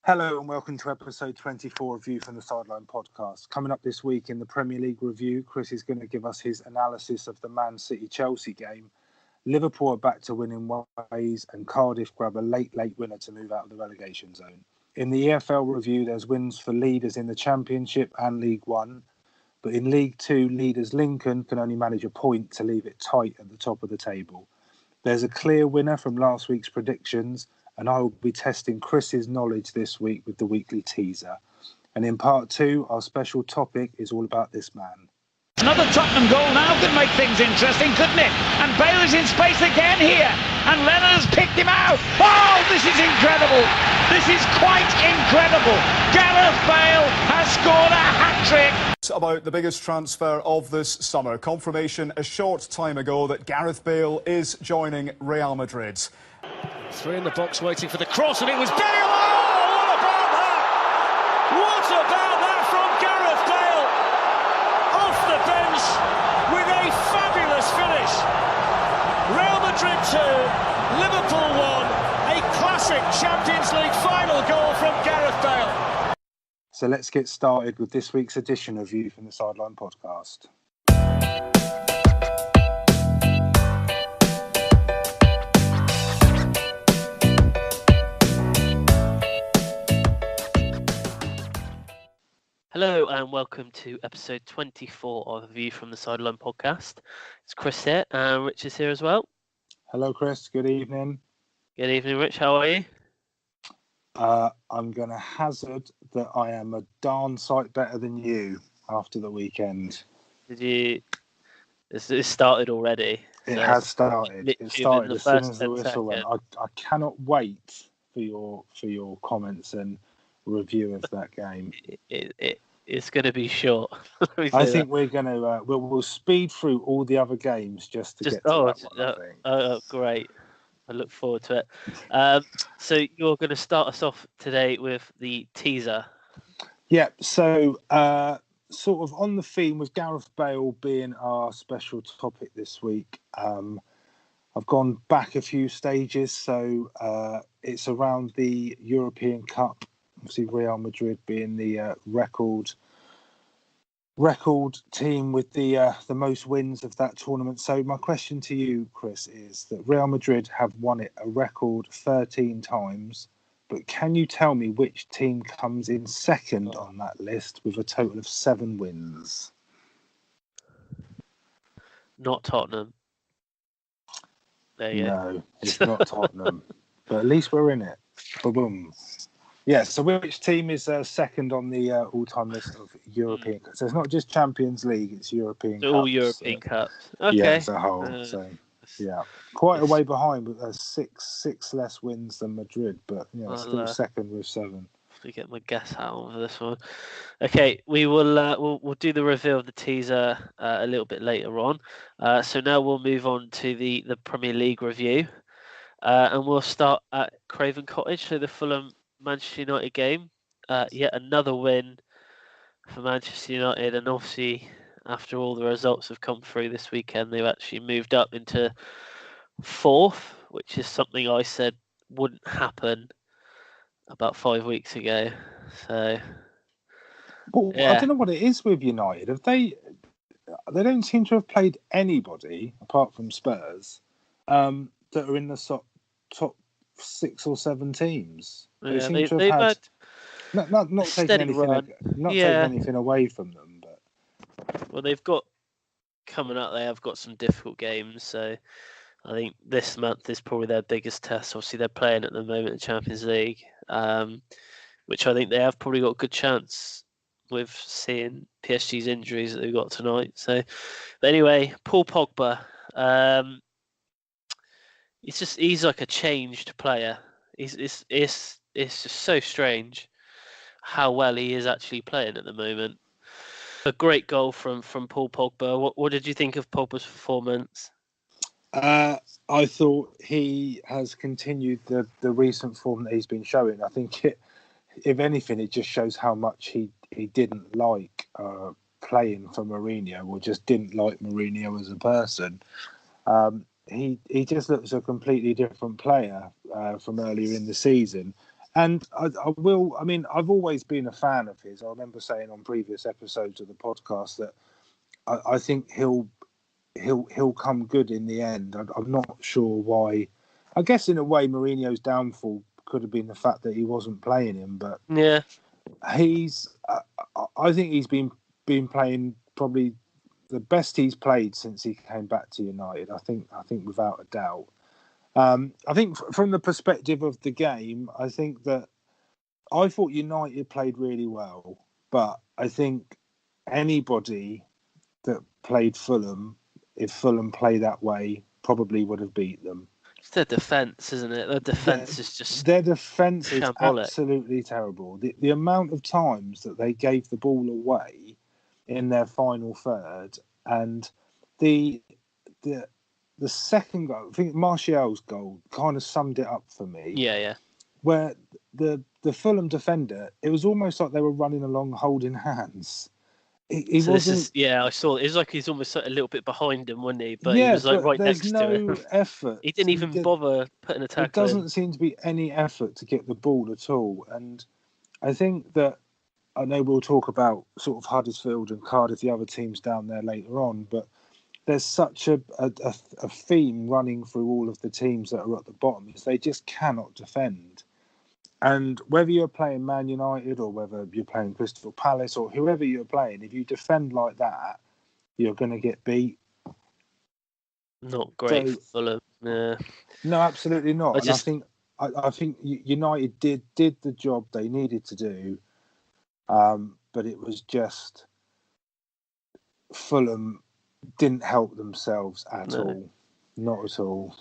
Hello and welcome to episode 24 of View from the Sideline podcast. Coming up this week in the Premier League review, Chris is going to give us his analysis of the Man City-Chelsea game. Liverpool are back to winning ways and Cardiff grab a late winner to move out of the relegation zone. In the EFL review, there's wins for leaders in the Championship and League One. But in League Two, leaders Lincoln can only manage a point to leave it tight at the top of the table. There's a clear winner from last week's predictions, and I will be testing Chris's knowledge this week with the weekly teaser. And in part two, our special topic is all about this man. Another Tottenham goal now could make things interesting, couldn't it? And Bale is in space again here. And Leonard's picked him out. Oh, this is incredible. This is quite incredible. Gareth Bale has scored a hat-trick. About the biggest transfer of this summer. Confirmation a short time ago that Gareth Bale is joining Real Madrid. Three in the box waiting for the cross, and it was Bale. Oh, what about that? What about that from Gareth Bale? Off the bench with a fabulous finish. Real Madrid 2, Liverpool 1. A classic Champions League final goal from Gareth Bale. So let's get started with this week's edition of View from the Sideline podcast. Hello and welcome to episode 24 of View from the Sideline podcast. It's Chris here and Rich is here as well. Hello, Chris. Good evening. Good evening, Rich. How are you? I'm going to hazard that I am a darn sight better than you after the weekend. Did you? It started already. It has started. It started as soon as the whistle went. I cannot wait for your comments and review of that game. It's going to be short. I think we're going to we'll speed through all the other games just to get to that one, I think. Oh, great. I look forward to it. So you're going to start us off today with the teaser. Yeah, so sort of on the theme with Gareth Bale being our special topic this week, I've gone back a few stages. So it's around the European Cup. Obviously, Real Madrid being the record team with the most wins of that tournament. So my question to you, Chris, is that Real Madrid have won it a record 13 times, but can you tell me which team comes in second on that list with a total of 7 wins? Not Tottenham. There you go. No, it's not Tottenham, but at least we're in it. Boom. Yeah, so which team is second on the all-time list of European Cups? So it's not just Champions League, it's European Cups. All European Cups. Okay. Yeah, as a whole. So, yeah. Quite a way behind, with six less wins than Madrid, but still second with 7. To get my guess out on for this one. Okay, we will we'll do the reveal of the teaser a little bit later on. So now we'll move on to the Premier League review. And we'll start at Craven Cottage, so the Fulham Manchester United game. Yet another win for Manchester United, and obviously after all the results have come through this weekend, they've actually moved up into 4th, which is something I said wouldn't happen about 5 weeks ago. So I don't know what it is with United. Have they don't seem to have played anybody apart from Spurs that are in the top 6 or 7 teams. They seem to have had not taking anything away from them, but well, they've got coming up. They have got some difficult games, so I think this month is probably their biggest test. Obviously, they're playing at the moment in the Champions League, which I think they have probably got a good chance with seeing PSG's injuries that they've got tonight. So, but anyway, Paul Pogba. He's like a changed player. It's just so strange how well he is actually playing at the moment. A great goal from Paul Pogba. What did you think of Pogba's performance? I thought he has continued the recent form that he's been showing. I think if anything, it just shows how much he didn't like playing for Mourinho, or just didn't like Mourinho as a person. He just looks a completely different player from earlier in the season. And I will. I mean, I've always been a fan of his. I remember saying on previous episodes of the podcast that I think he'll come good in the end. I'm not sure why. I guess in a way, Mourinho's downfall could have been the fact that he wasn't playing him, but Yeah, he's. I think he's been playing probably the best he's played since he came back to United. I think without a doubt. I think from the perspective of the game, I think that I thought United played really well, but I think anybody that played Fulham, if Fulham played that way, probably would have beat them. it's their defence, isn't it? Their defence is just Their defence is shambolic. absolutely terrible. The amount of times that they gave the ball away in their final third, and the second goal, I think Martial's goal kind of summed it up for me. Yeah. Where the Fulham defender, it was almost like they were running along holding hands. He So wasn't. this is, yeah, I saw. It was like he's almost a little bit behind him, wasn't he? But Yeah, he was like but right there's next no to him. effort. He didn't even bother putting a There tackle in. doesn't seem to be any effort to get the ball at all. And I think that, I know we'll talk about sort of Huddersfield and Cardiff, the other teams down there later on, but there's such a theme running through all of the teams that are at the bottom is they just cannot defend. And whether you're playing Man United or whether you're playing Crystal Palace or whoever you're playing, if you defend like that, you're going to get beat. Not great for Fulham. Yeah. No, absolutely not. I think United did the job they needed to do, but it was just Fulham didn't help themselves at all. Not at all.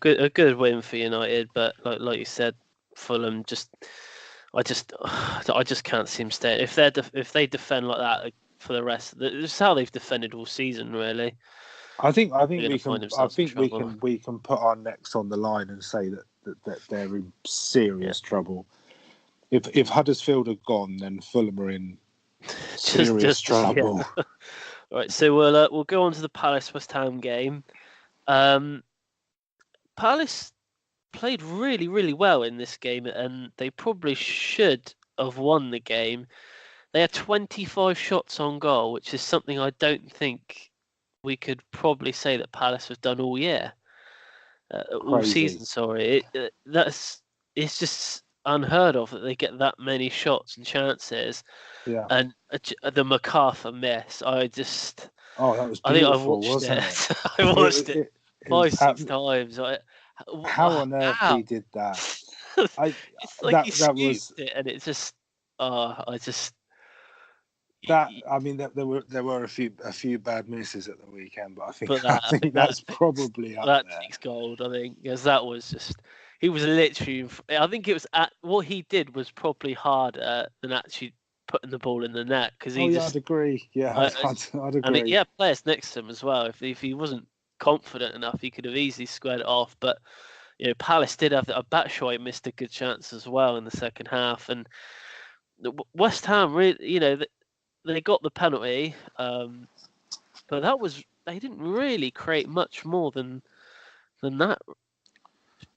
A good win for United, but like you said, Fulham I just can't see them staying. If they defend like that for the rest, it's how they've defended all season, really. I think we can put our necks on the line and say that they're in serious trouble. If Huddersfield are gone, then Fulham are in serious trouble. Yeah. Right, so we'll go on to the Palace West Ham game. Palace played really, really well in this game, and they probably should have won the game. They had 25 shots on goal, which is something I don't think we could probably say that Palace have done all year, all season. Sorry, it's just unheard of that they get that many shots and chances. Yeah. And the MacArthur miss, that was beautiful. I think I've watched it. I watched it 5-6 times. How on earth he did that? It's like he scooped it, and it's just. I mean, there were a few bad misses at the weekend, but I think that's probably up there. That takes gold, I think, because that was just. He was literally. I think it was what he did was probably harder than actually putting the ball in the net, because I'd agree. Yeah, I'd agree. And he had players next to him as well. If he wasn't confident enough, he could have easily squared it off. But Palace did have a Batshuayi missed a good chance as well in the second half, and West Ham really, they got the penalty, but they didn't really create much more than that.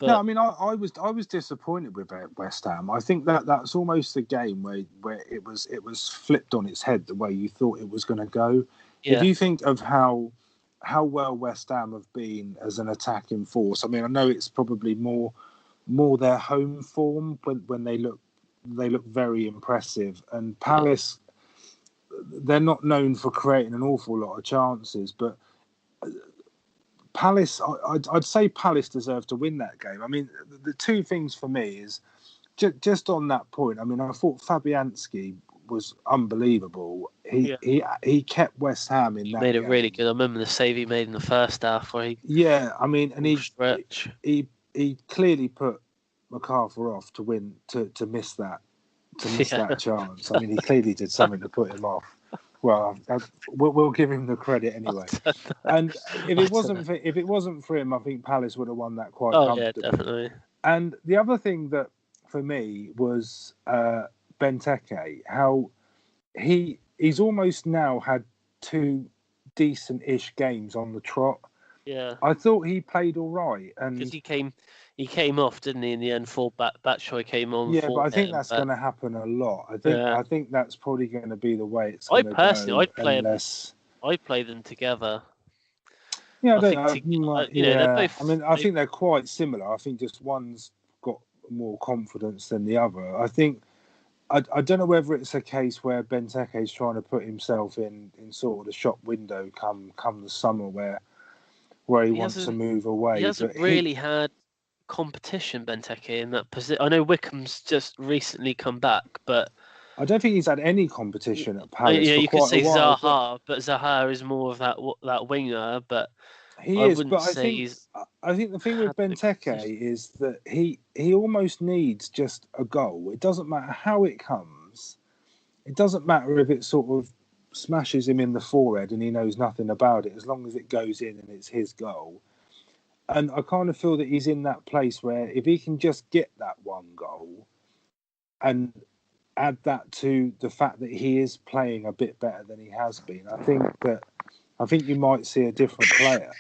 But, no, I mean, I was disappointed with West Ham. I think that's almost the game where it was flipped on its head the way you thought it was going to go. Yeah. If you think of how well West Ham have been as an attacking force, I mean, I know it's probably more their home form when they look very impressive, and Palace, they're not known for creating an awful lot of chances, but Palace, I'd say Palace deserved to win that game. I mean, the two things for me is just on that point. I mean, I thought Fabianski was unbelievable. He kept West Ham in that. Made it game. Really good. I remember the save he made in the first half where he. Yeah, I mean, and he clearly put MacArthur off to win to miss that chance. I mean, he clearly did something to put him off. Well, we'll give him the credit anyway. And if it wasn't for him, I think Palace would have won that quite comfortably. Yeah, definitely. And the other thing that for me was Benteke, how he's almost now had two decent-ish games on the trot. Yeah, I thought he played all right, and because he came He came off, didn't he? In the end, Batshuayi came on. Yeah, but For I think him, that's but going to happen a lot. yeah. I think that's probably going to be the way it's I going to personally, go, unless. I'd play them together. Yeah, I think they're yeah. I both. mean, I think they're quite similar. I think just one's got more confidence than the other. I think I don't know whether it's a case where Benteke is trying to put himself in sort of the shop window come the summer where he wants to move away. He hasn't But really had competition, Benteke, in that position. I know Wickham's just recently come back, but I don't think he's had any competition at Palace for you could quite a say while. But Zaha, but Zaha is more of that winger. But he I is. wouldn't But say he's I think the thing with had the Benteke competition. is that he almost needs just a goal. It doesn't matter how it comes. It doesn't matter if it sort of smashes him in the forehead and he knows nothing about it, as long as it goes in and it's his goal. And I kind of feel that he's in that place where if he can just get that one goal and add that to the fact that he is playing a bit better than he has been, I think you might see a different player.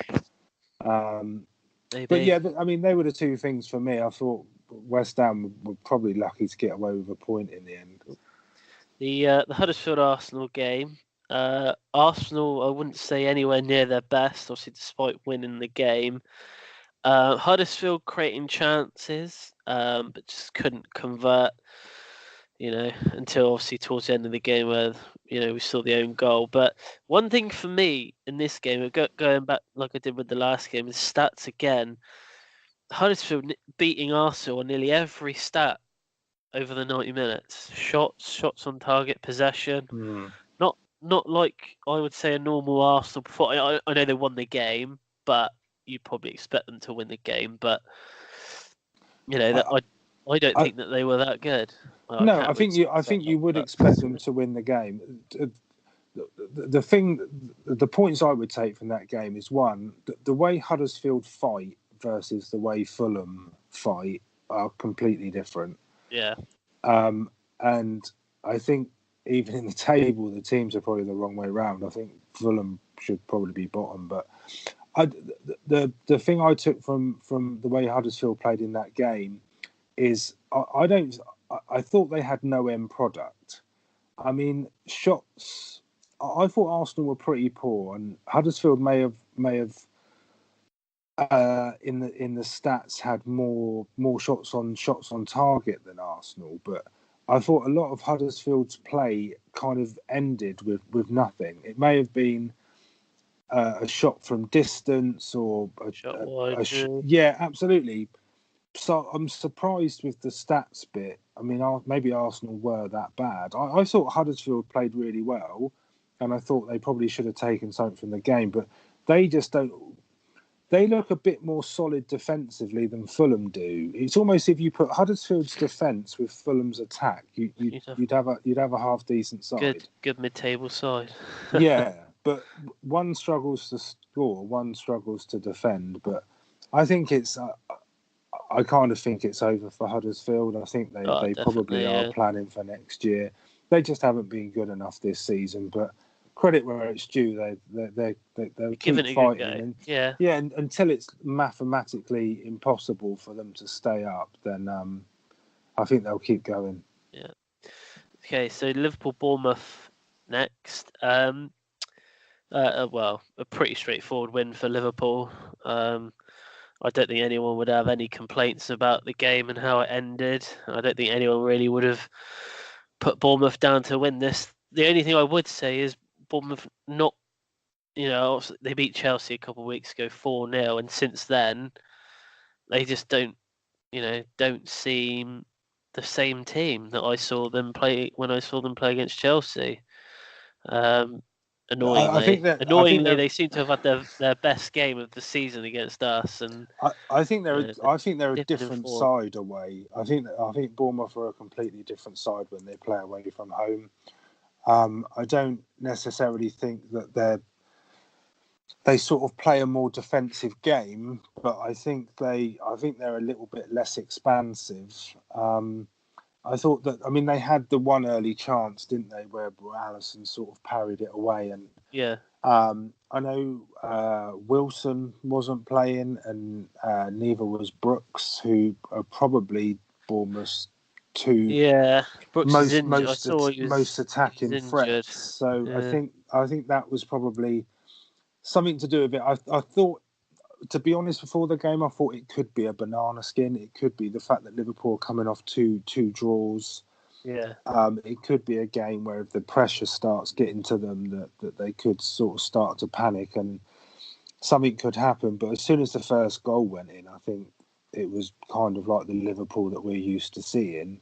Maybe. But yeah, I mean, they were the two things for me. I thought West Ham were probably lucky to get away with a point in the end. The Huddersfield Arsenal game. Arsenal, I wouldn't say anywhere near their best, obviously, despite winning the game. Huddersfield creating chances, but just couldn't convert. Until obviously towards the end of the game where we saw the own goal. But one thing for me in this game, going back like I did with the last game, is stats again. Huddersfield beating Arsenal on nearly every stat over the 90 minutes. Shots on target, possession. Not like I would say a normal Arsenal performance. I know they won the game, but you probably expect them to win the game. But I don't think that they were that good. Well, no, I think you would expect them to win the game. The points I would take from that game is one, the way Huddersfield fight versus the way Fulham fight are completely different. Yeah. And I think even in the table, the teams are probably the wrong way around. I think Fulham should probably be bottom. But the thing I took from the way Huddersfield played in that game is I thought they had no end product. I mean, shots. I thought Arsenal were pretty poor, and Huddersfield may have in the stats had more shots on target than Arsenal, but I thought a lot of Huddersfield's play kind of ended with nothing. It may have been a shot from distance or Shot wide. yeah, absolutely. So I'm surprised with the stats bit. I mean, maybe Arsenal were that bad. I thought Huddersfield played really well, and I thought they probably should have taken something from the game, but they just don't. They look a bit more solid defensively than Fulham do. It's almost if you put Huddersfield's defence with Fulham's attack, you'd have a half decent side. Good mid-table side. Yeah, but one struggles to score, one struggles to defend. But I think I kind of think it's over for Huddersfield. I think they probably are planning for next year. They just haven't been good enough this season, but credit where it's due. They'll keep fighting. And until it's mathematically impossible for them to stay up, then I think they'll keep going. Yeah. Okay, so Liverpool-Bournemouth next. Well, a pretty straightforward win for Liverpool. I don't think anyone would have any complaints about the game and how it ended. I don't think anyone really would have put Bournemouth down to win this. The only thing I would say is Bournemouth not, they beat Chelsea a couple of weeks ago 4-0, and since then they just don't seem the same team that I saw them play when I saw them play against Chelsea. Annoyingly, they seem to have had their best game of the season against us, and I think they're a different side away. I think Bournemouth are a completely different side when they play away from home. I don't necessarily think that they sort of play a more defensive game, but I think they're a little bit less expansive. I thought that, they had the one early chance, didn't they, where Alisson sort of parried it away, and I know Wilson wasn't playing, and neither was Brooks, who are probably Bournemouth's two Yeah, Brooks is injured. I saw most attacking he's injured. threats. So Yeah. I think that was probably something to do with it. I thought, to be honest, before the game, I thought it could be a banana skin. It could be the fact that Liverpool are coming off two draws. Yeah. It could be a game where if the pressure starts getting to them, that they could sort of start to panic and something could happen. But as soon as the first goal went in, I think it was kind of like the Liverpool that we're used to seeing.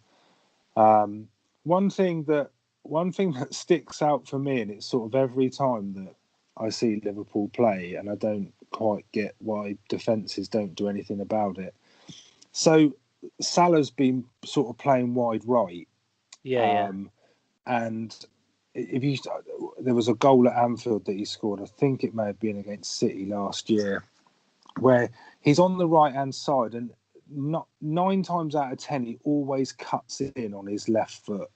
One thing that sticks out for me, and it's sort of every time that I see Liverpool play, and I don't quite get why defences don't do anything about it. So Salah's been sort of playing wide right. Yeah. And there was a goal at Anfield that he scored. I think it may have been against City last year, where he's on the right hand side, and not 9 times out of 10 he always cuts in on his left foot,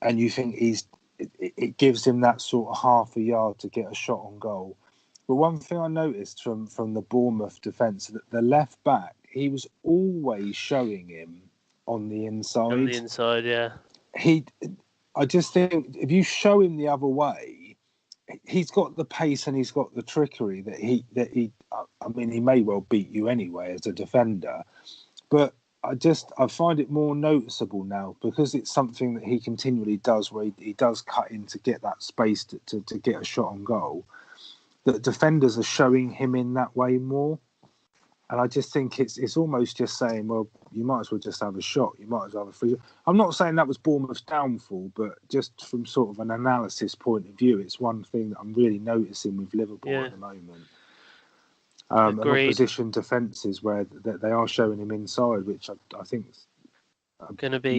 and you think it gives him that sort of half a yard to get a shot on goal. But one thing I noticed from the Bournemouth defence, that the left back, he was always showing him on the inside. On the inside, yeah. I just think if you show him the other way, he's got the pace and he's got the trickery that he. I mean, he may well beat you anyway as a defender, but I find it more noticeable now because it's something that he continually does, where he does cut in to get that space to get a shot on goal. That defenders are showing him in that way more. And I just think it's almost just saying, well, you might as well just have a shot. You might as well have a free shot. I'm not saying that was Bournemouth's downfall, but just from sort of an analysis point of view, it's one thing that I'm really noticing with Liverpool at the moment. And opposition defences where they are showing him inside, which I think is going to be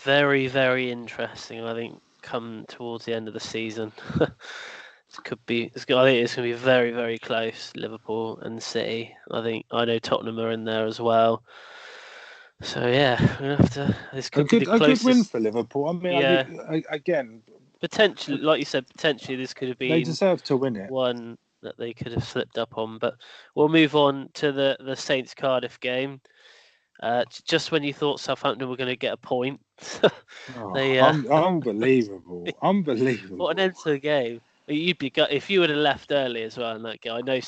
very, very interesting. I think come towards the end of the season. I think it's going to be very, very close. Liverpool and City. I know Tottenham are in there as well. So yeah, we're gonna have to. This could be the closest. A good win for Liverpool. I mean, again, potentially, like you said, potentially this could have been. They deserve to win it. One that they could have slipped up on, but we'll move on to the Saints Cardiff game. Just when you thought Southampton were going to get a point, unbelievable. What an end to the game! You'd be if you would have left early as well in that game. I know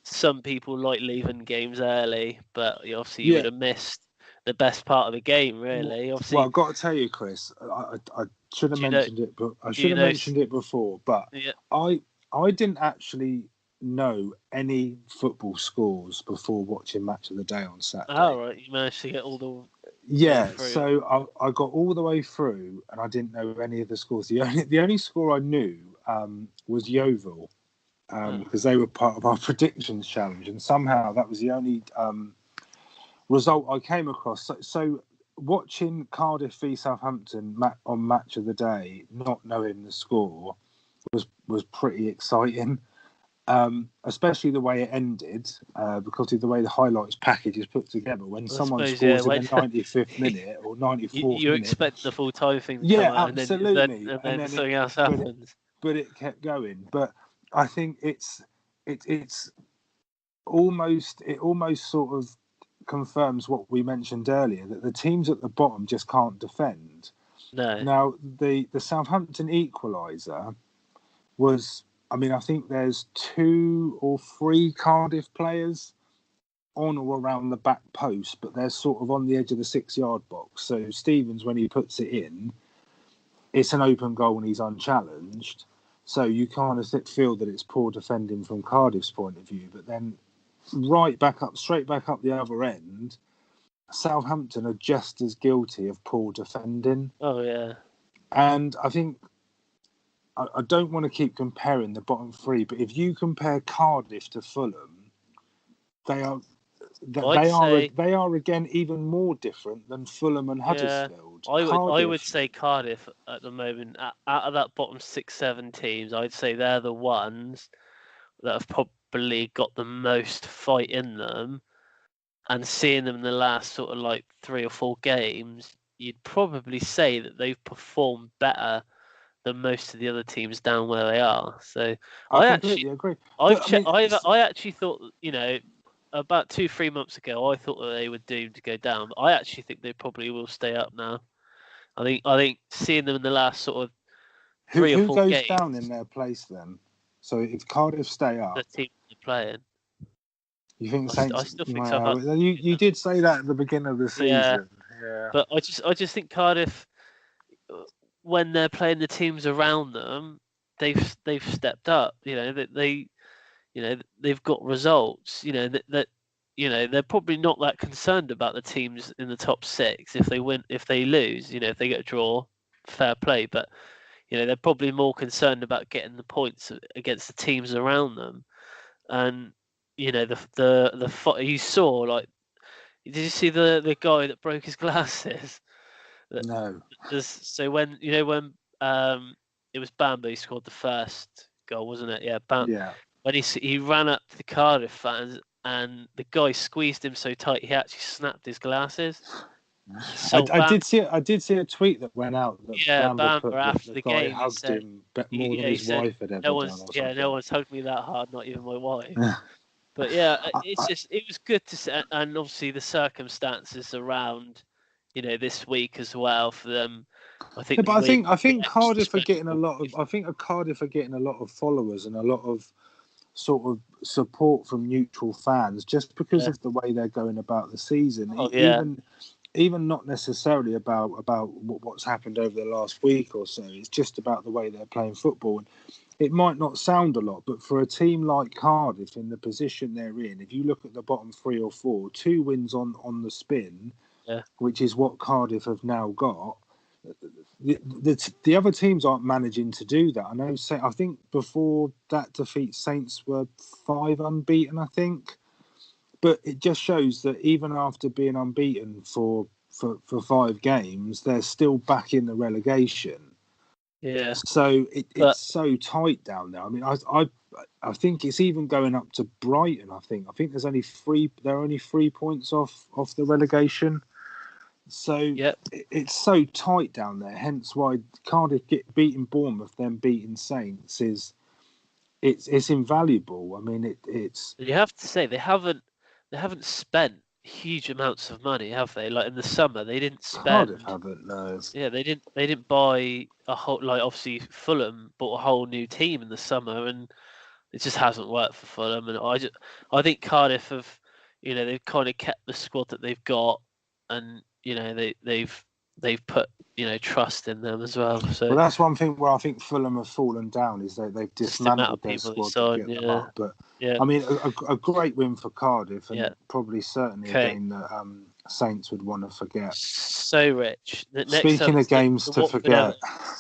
some people like leaving games early, but obviously you would have missed the best part of the game, really. Obviously, well, I've got to tell you, Chris, I should have mentioned it, but I should have mentioned it before. But I didn't actually know any football scores before watching Match of the Day on Saturday. Oh, right, you managed to get all the so I got all the way through, and I didn't know any of the scores. The only score I knew was Yeovil, because they were part of our predictions challenge, and somehow that was the only result I came across. So watching Cardiff v Southampton on Match of the Day, not knowing the score, was pretty exciting. Especially the way it ended, because of the way the highlights package is put together. When someone scores in the 95th minute or 94th minute, you expect the full time thing to come out, absolutely, and then something else happens. But it kept going. But I think it's almost sort of confirms what we mentioned earlier, that the teams at the bottom just can't defend. No. Now the Southampton equaliser was. I mean, I think there's 2 or 3 Cardiff players on or around the back post, but they're sort of on the edge of the 6-yard box. So Stevens, when he puts it in, it's an open goal and he's unchallenged. So you kind of feel that it's poor defending from Cardiff's point of view. But then straight back up the other end, Southampton are just as guilty of poor defending. Oh, yeah. And I think, I don't want to keep comparing the bottom 3, but if you compare Cardiff to Fulham, they are again even more different than Fulham and Huddersfield. I would say Cardiff at the moment, out of that bottom 6-7 teams, I'd say they're the ones that have probably got the most fight in them. And seeing them in the last sort of like 3 or 4 games, you'd probably say that they've performed better most of the other teams down where they are. So I completely agree. I actually thought, about 2-3 months ago, I thought that they were doomed to go down. But I actually think they probably will stay up now. I think seeing them in the last sort of three or Who four goes games, down in their place then? So if Cardiff stay up, the team they're playing. you think I Saints? still think Well, you did say that at the beginning of the season. Yeah. But I just think Cardiff, when they're playing the teams around them, they've stepped up. They've got results. They're probably not that concerned about the teams in the top 6. If they win, if they lose, if they get a draw, fair play. But they're probably more concerned about getting the points against the teams around them. And you saw, like, did you see the guy that broke his glasses? No. So when it was Bambi scored the first goal, wasn't it? Yeah, Yeah. When he ran up to the Cardiff fans and the guy squeezed him so tight he actually snapped his glasses. I did see a tweet that went out that Bamber put after the the guy game hugged said, him more than his wife had ever done. Or something. no one's hugged me that hard, not even my wife. But it was good to see, and obviously the circumstances around, this week as well for them. I think. I think Cardiff are getting a lot of. I think Cardiff are getting a lot of followers and a lot of sort of support from neutral fans just because of the way they're going about the season. Even not necessarily about what's happened over the last week or so. It's just about the way they're playing football. And it might not sound a lot, but for a team like Cardiff in the position they're in, if you look at the bottom 3 or 4, 2 wins on the spin, which is what Cardiff have now got. The other teams aren't managing to do that. I think before that defeat, Saints were 5 unbeaten, I think. But it just shows that even after being unbeaten for 5 games, they're still back in the relegation. Yeah. So it's so tight down there. I mean, I think it's even going up to Brighton. I think there's only 3. They're only 3 points off the relegation. So it's so tight down there. Hence why Cardiff beating Bournemouth, then beating Saints it's invaluable. I mean, it's. You have to say they haven't spent huge amounts of money, have they? Like in the summer, they didn't spend. Cardiff haven't, no. Yeah, they didn't buy a whole, like, obviously Fulham bought a whole new team in the summer, and it just hasn't worked for Fulham. And I think Cardiff have, they've kind of kept the squad that they've got, and they've put trust in them as well. So that's one thing where I think Fulham have fallen down is they've dismantled their squad to get them up. But I mean, a great win for Cardiff, and probably certainly a game that Saints would want to forget. So Rich, speaking of games to forget,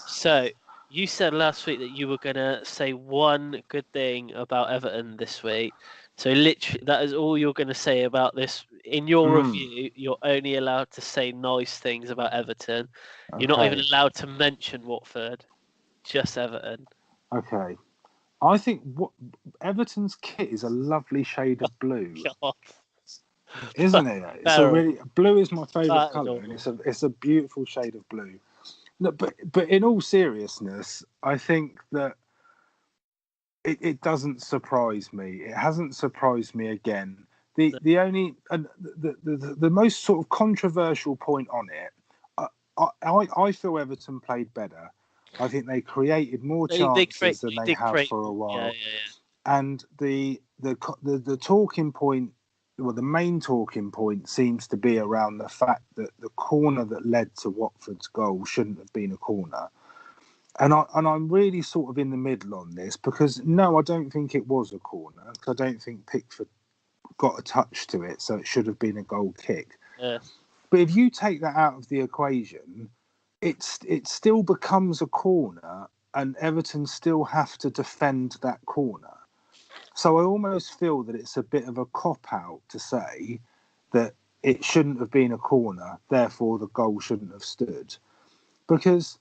so you said last week that you were going to say one good thing about Everton this week. So literally, that is all you're going to say about this. In your review, you're only allowed to say nice things about Everton. Okay. You're not even allowed to mention Watford, just Everton. Okay. I think Everton's kit is a lovely shade of blue. God. Isn't it? It's blue is my favourite colour, and it's a beautiful shade of blue. No, but in all seriousness, I think that it doesn't surprise me. It hasn't surprised me again. The only the most sort of controversial point on it, I feel Everton played better. I think they created more chances than they have for a while. And the talking point, well, the main talking point seems to be around the fact that the corner that led to Watford's goal shouldn't have been a corner. And I'm really sort of in the middle on this because, no, I don't think it was a corner. I don't think Pickford got a touch to it, so it should have been a goal kick. Yeah. But if you take that out of the equation, it still becomes a corner and Everton still have to defend that corner. So I almost feel that it's a bit of a cop-out to say that it shouldn't have been a corner, therefore the goal shouldn't have stood. Because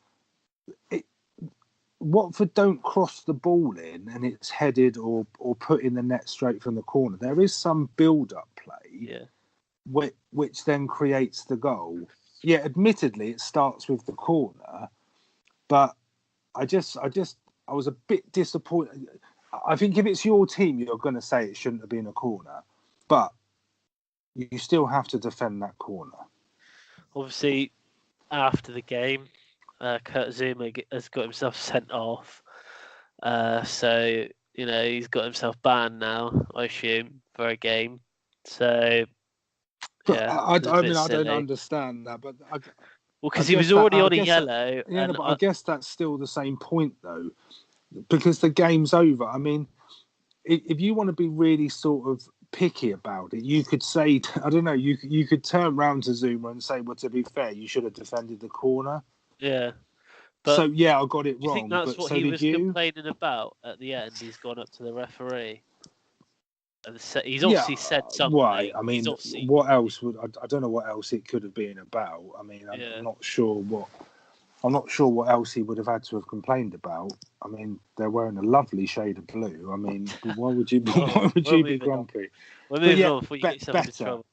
Watford don't cross the ball in and it's headed or put in the net straight from the corner. There is some build-up play which then creates the goal. Yeah, admittedly, it starts with the corner, but I was a bit disappointed. I think if it's your team, you're going to say it shouldn't have been a corner, but you still have to defend that corner. Obviously, after the game, Kurt Zuma has got himself sent off. So, he's got himself banned now, I assume, for a game. So, but yeah. I don't understand that. But well, because he was already on a yellow. But I guess that's still the same point, though, because the game's over. I mean, if you want to be really sort of picky about it, you could say, I don't know, you could turn round to Zuma and say, well, to be fair, you should have defended the corner. Yeah. But so, yeah, I got it wrong. You think that's but what so he did was you? complaining about at the end? He's gone up to the referee. And he's obviously said something. Right. I mean, what else would... I don't know what else it could have been about. I mean, I'm not sure what else he would have had to have complained about. I mean, they're wearing a lovely shade of blue. I mean, why would you be grumpy? We're moving on before you get yourself into trouble.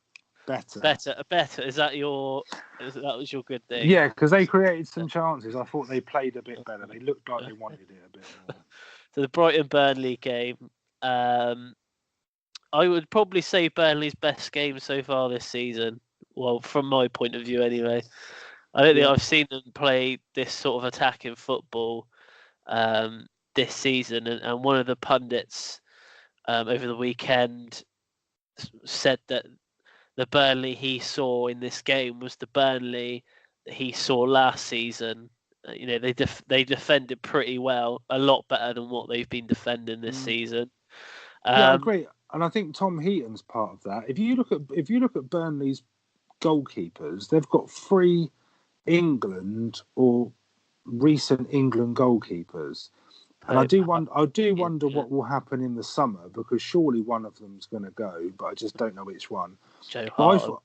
Better. That was your good thing? Yeah, because they created some chances. I thought they played a bit better. They looked like they wanted it a bit more. So the Brighton-Burnley game, I would probably say Burnley's best game so far this season. Well, from my point of view anyway. I don't think I've seen them play this sort of attacking football this season. And one of the pundits over the weekend said that the Burnley he saw in this game was the Burnley that he saw last season. They defended pretty well, a lot better than what they've been defending this season. Yeah, I agree, and I think Tom Heaton's part of that. If you look at Burnley's goalkeepers, they've got 3 England or recent England goalkeepers. And I do wonder what will happen in the summer, because surely one of them's going to go, but I just don't know which one. Joe Hart.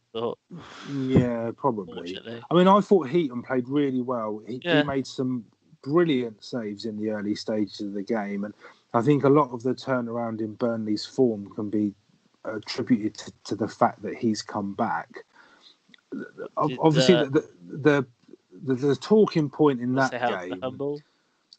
Yeah, probably. I mean, I thought Heaton played really well. He made some brilliant saves in the early stages of the game, and I think a lot of the turnaround in Burnley's form can be attributed to the fact that he's come back. Obviously, the talking point in that game.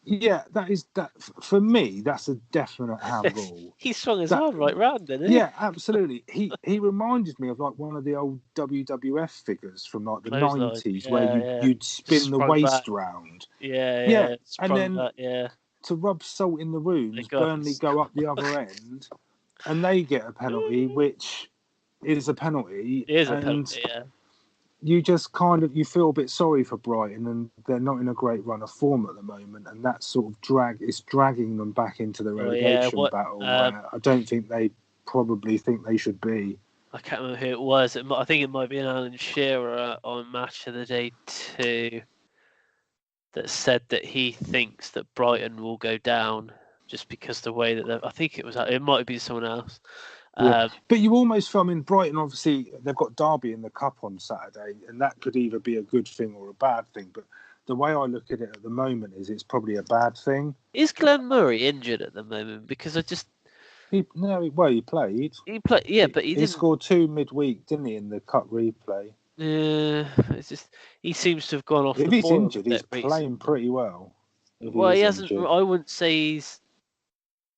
Yeah, that for me. That's a definite handball. He swung his arm right round, didn't he? Yeah, absolutely. He reminded me of like one of the old WWF figures from like the 90s, where you'd spin the waist round. Yeah. And then to rub salt in the wounds, Burnley go up the other end, and they get a penalty, which is a penalty. It is a penalty. Yeah. You just you feel a bit sorry for Brighton, and they're not in a great run of form at the moment, and that sort of dragging them back into the relegation battle. Where I don't think they probably think they should be. I can't remember who it was. I think it might be an Alan Shearer on Match of the Day 2 that said that he thinks that Brighton will go down just because the way that I think it might be someone else. But you almost feel, I mean, Brighton, obviously, they've got Derby in the Cup on Saturday, and that could either be a good thing or a bad thing. But the way I look at it at the moment is it's probably a bad thing. Is Glenn Murray injured at the moment? Because he played. He played, but he scored 2 midweek, didn't he, in the Cup replay? Yeah, it's just he seems to have gone off. If he's injured, he's playing pretty well. Well, he hasn't. I wouldn't say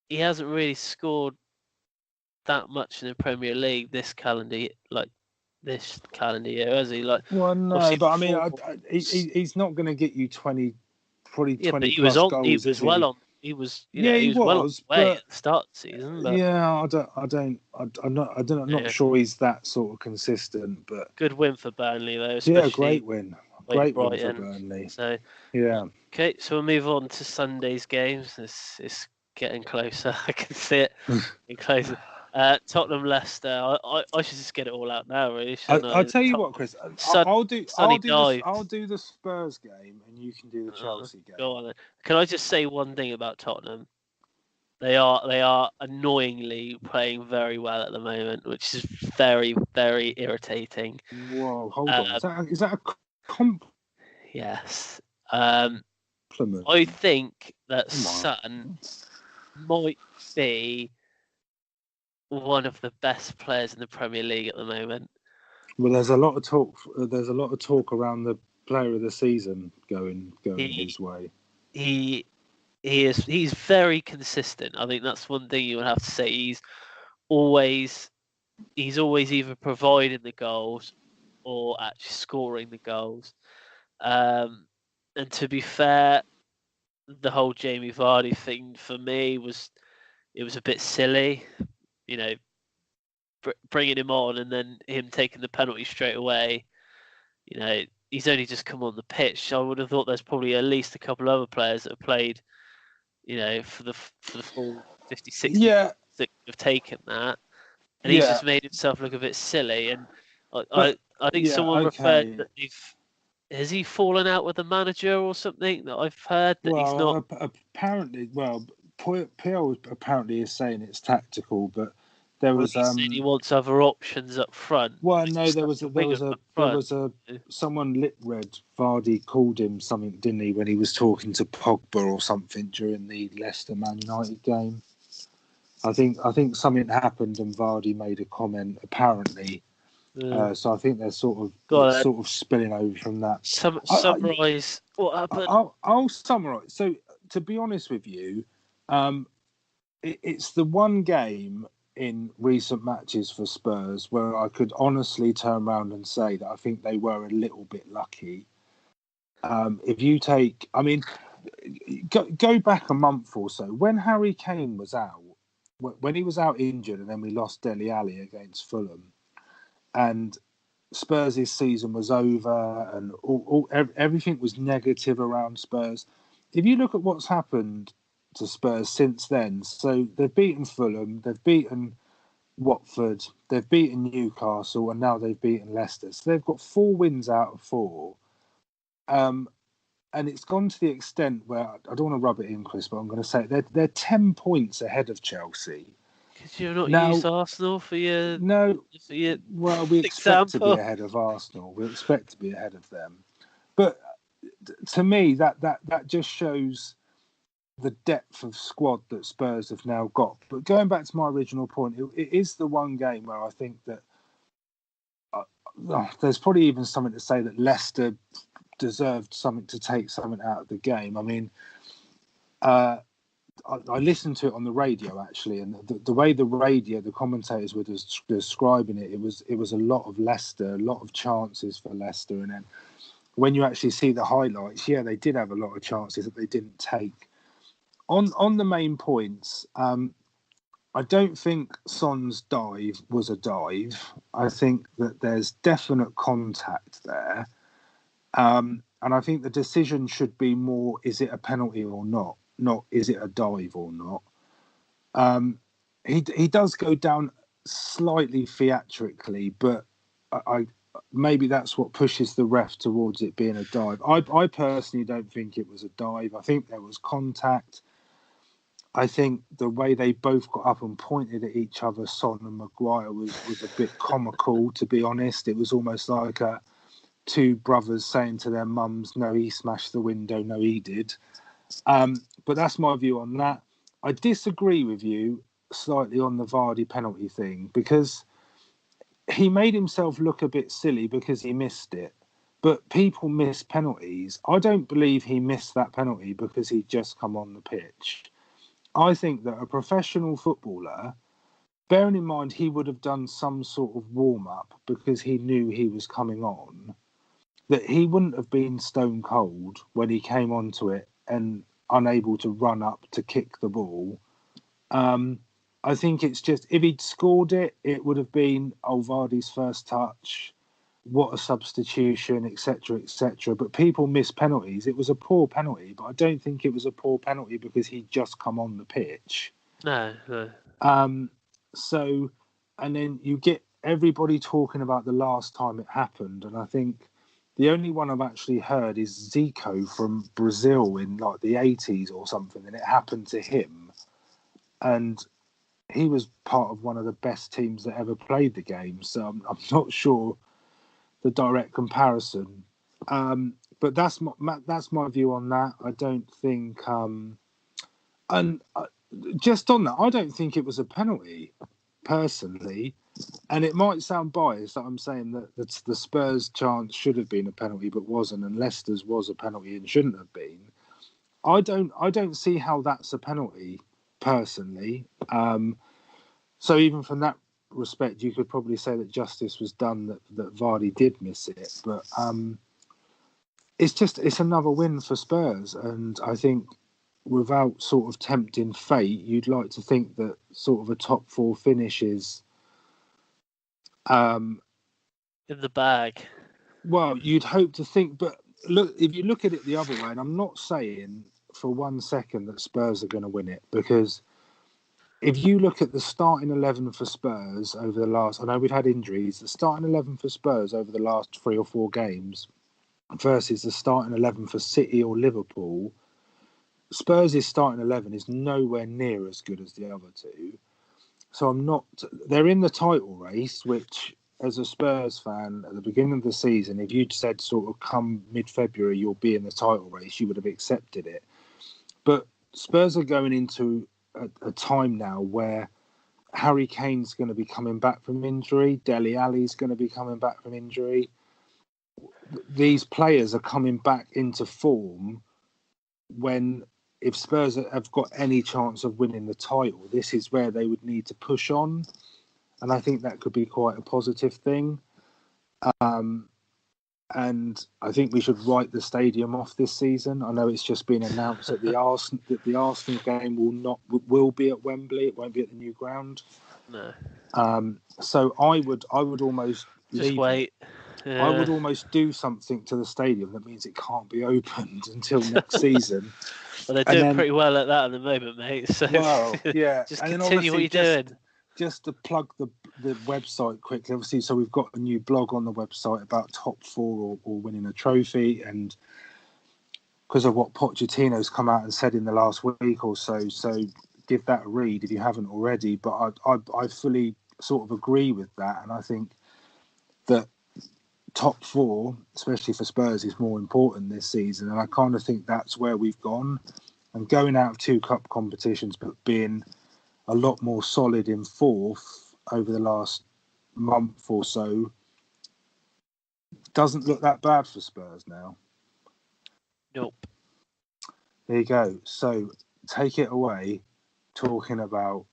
he hasn't really scored that much in the Premier League this calendar year, has he? Well, no, but I mean, he's not going to get you 20 but he plus was goals. He was well on. He was. He was well on the way at the start of the season. But... Yeah, I'm not sure he's that sort of consistent. But good win for Burnley, though. Yeah, great win. Great win for Burnley. So yeah. Okay, so we'll move on to Sunday's games. It's getting closer. I can see it getting closer. Tottenham Leicester. I should just get it all out now, really. I'll tell you what, Chris. I'll do the Spurs game, and you can do the Chelsea game. Go on then. Can I just say one thing about Tottenham? They are annoyingly playing very well at the moment, which is very, very irritating. Whoa, hold on. Is that a comp? Yes. Compliment. I think that Son might be one of the best players in the Premier League at the moment. Well, there's a lot of talk. There's a lot of talk around the player of the season going his way. he's very consistent. I think that's one thing you would have to say. Always he's always either providing the goals or actually scoring the goals. And to be fair, the whole Jamie Vardy thing for me was a bit silly. You know, bringing him on and then him taking the penalty straight away. You know, he's only just come on the pitch. I would have thought there's probably at least a couple other players that have played, you know, for the full 50, 60 Yeah, that have taken that, and he's yeah, just made himself look a bit silly. And but I think yeah, someone referred okay. that has he fallen out with the manager or something that I've heard that he's not. Well, apparently, Peel apparently is saying it's tactical, but there Well, was he's saying he wants other options up front. well, Like no, he's such a winger up there front. was a someone lip read Vardy called him something, didn't he, when he was talking to Pogba or something during the Leicester Man United game. I think something happened and Vardy made a comment apparently. So I think they're sort of spilling over from that. Summarise what happened. I'll summarise. So to be honest with you, it's the one game in recent matches for Spurs where I could honestly turn around and say that I think they were a little bit lucky. If you take, I mean, go back a month or so when Harry Kane was out, when he was out injured, and then we lost Dele Alli against Fulham, and Spurs' season was over, and everything was negative around Spurs. If you look at what's happened to Spurs since then, so they've beaten Fulham, they've beaten Watford, they've beaten Newcastle, and now they've beaten Leicester. So they've got 4 wins out of 4. And it's gone to the extent where I don't want to rub it in, Chris, but I'm going to say they're 10 points ahead of Chelsea. Because you're not Now, used Arsenal for your well, we expect to be ahead of Arsenal. We expect to be ahead of them. But to me, that just shows the depth of squad that Spurs have now got. But going back to my original point, it is the one game where I think that there's probably even something to say that Leicester deserved something to take something out of the game. I mean, I listened to it on the radio actually, and the way the commentators were describing it, it was a lot of Leicester, a lot of chances for Leicester, and then when you actually see the highlights, yeah, they did have a lot of chances that they didn't take. On the main points, I don't think Son's dive was a dive. I think that there's definite contact there. And I think the decision should be more, is it a penalty or not? Not, is it a dive or not? He does go down slightly theatrically, but I maybe that's what pushes the ref towards it being a dive. I personally don't think it was a dive. I think there was contact. I think the way they both got up and pointed at each other, Son and Maguire, was a bit comical, to be honest. It was almost like two brothers saying to their mums, no, he smashed the window, no, he did. But that's my view on that. I disagree with you slightly on the Vardy penalty thing, because he made himself look a bit silly because he missed it. But people miss penalties. I don't believe he missed that penalty because he'd just come on the pitch. I think that a professional footballer, bearing in mind he would have done some sort of warm-up because he knew he was coming on, that he wouldn't have been stone cold when he came onto it and unable to run up to kick the ball. I think it's just, if he'd scored it, it would have been Vardy's first touch, what a substitution, etc., etc. But people miss penalties. It was a poor penalty, but I don't think it was a poor penalty because he'd just come on the pitch. No. So, and then you get everybody talking about the last time it happened, and I think the only one I've actually heard is Zico from Brazil in like the 80s or something, and it happened to him. And he was part of one of the best teams that ever played the game. So I'm not sure the direct comparison. But that's my view on that. I don't think... just on that, I don't think it was a penalty, personally. And it might sound biased that I'm saying that the Spurs chance should have been a penalty but wasn't, and Leicester's was a penalty and shouldn't have been. I don't see how that's a penalty personally. So even from that respect, you could probably say that justice was done, that Vardy did miss it. But it's another win for Spurs, and I think without sort of tempting fate, you'd like to think that sort of a top 4 finish is in the bag. Well, you'd hope to think, but look, if you look at it the other way, and I'm not saying for 1 second that Spurs are going to win it, because if you look at the starting 11 for Spurs over the last, I know we've had injuries, the starting 11 for Spurs over the last 3 or 4 games versus the starting 11 for City or Liverpool, Spurs' starting 11 is nowhere near as good as the other two. So they're in the title race, which as a Spurs fan at the beginning of the season, if you'd said sort of come mid-February you'll be in the title race, you would have accepted it. But Spurs are going into a time now where Harry Kane's going to be coming back from injury, Dele Alli's going to be coming back from injury. These players are coming back into form when, if Spurs have got any chance of winning the title, this is where they would need to push on. And I think that could be quite a positive thing. And I think we should write the stadium off this season. I know it's just been announced that the Arsenal game will be at Wembley. It won't be at the new ground. No. So I would almost just wait. I would almost do something to the stadium that means it can't be opened until next season. Well, they're doing pretty well at that at the moment, mate. So yeah, just continue what you're doing. Just to plug the website quickly, obviously, so we've got a new blog on the website about top 4 or winning a trophy, and because of what Pochettino's come out and said in the last week or so give that a read if you haven't already. But I fully sort of agree with that, and I think that top 4, especially for Spurs, is more important this season, and I kind of think that's where we've gone. And going out of 2 cup competitions, but being a lot more solid in 4th over the last month or so doesn't look that bad for Spurs now. Nope. There you go. So take it away, talking about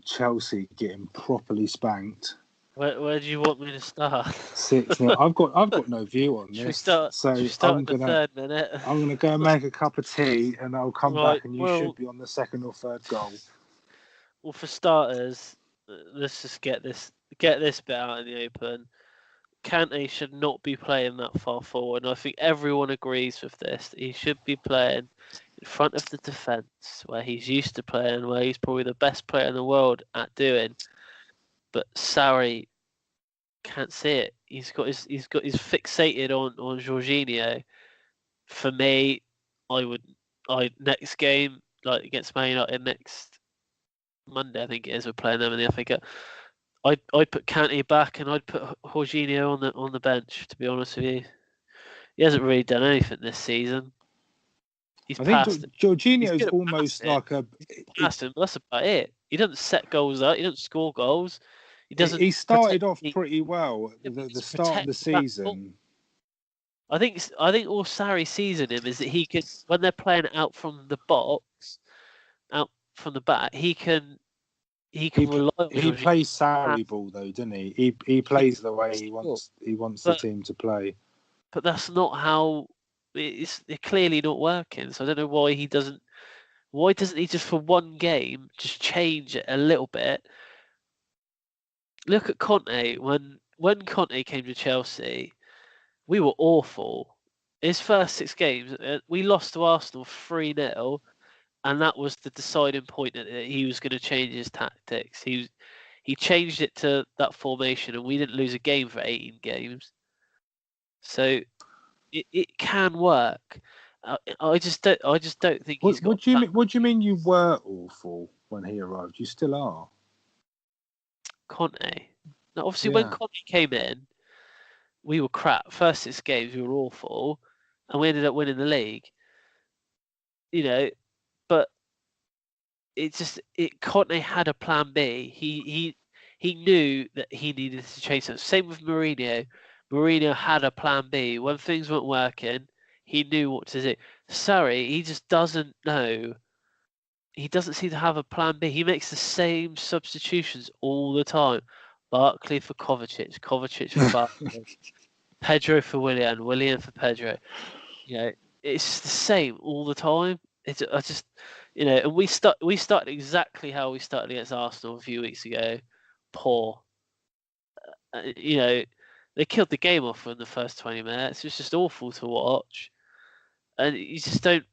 Chelsea getting properly spanked. Where do you want me to start? 6-0. I've got no view on this. Should we start in the 3rd minute? I'm gonna go and make a cup of tea, and I'll come back, and you should be on the 2nd or 3rd goal. Well, for starters, let's just get this bit out in the open. Kante should not be playing that far forward, and I think everyone agrees with this. He should be playing in front of the defence, where he's used to playing, where he's probably the best player in the world at doing. But Sarri can't see it. He's fixated on Jorginho. For me, next game, like against Man United next Monday, I think it is, we're playing them in the FA Cup. I'd put Kante back, and I'd put Jorginho on the bench. To be honest with you, he hasn't really done anything this season. I think Jorginho's almost like a. Passed him. That's about it. He doesn't set goals out. He doesn't score goals. He doesn't. He started off pretty well at the start of the season. I think all Sarri sees in him is that he can, when they're playing out from the box, out from the back, he can rely on. He plays Sarri ball though, doesn't he? He plays the way he wants the team to play. But that's not how. It's clearly not working. So I don't know why he doesn't. Why doesn't he just for one game just change it a little bit? Look at Conte. When Conte came to Chelsea, we were awful. His first 6 games, we lost to Arsenal 3-0, and that was the deciding point that he was going to change his tactics. He changed it to that formation, and we didn't lose a game for 18 games. So it can work. I just don't think he's got. What do you mean you were awful when he arrived? You still are. Conte. Now, obviously, when Conte came in, we were crap. First 6 games, we were awful, and we ended up winning the league. You know, but Conte had a plan B. He knew that he needed to change something. Same with Mourinho. Mourinho had a plan B. When things weren't working, he knew what to do. Sarri, he just doesn't know. He doesn't seem to have a plan B. He makes the same substitutions all the time. Barkley for Kovacic, Kovacic for Barkley, Pedro for Willian, Willian for Pedro. It's the same all the time. And we started exactly how we started against Arsenal a few weeks ago. Poor. They killed the game off in the first 20 minutes. It was just awful to watch, and you just don't.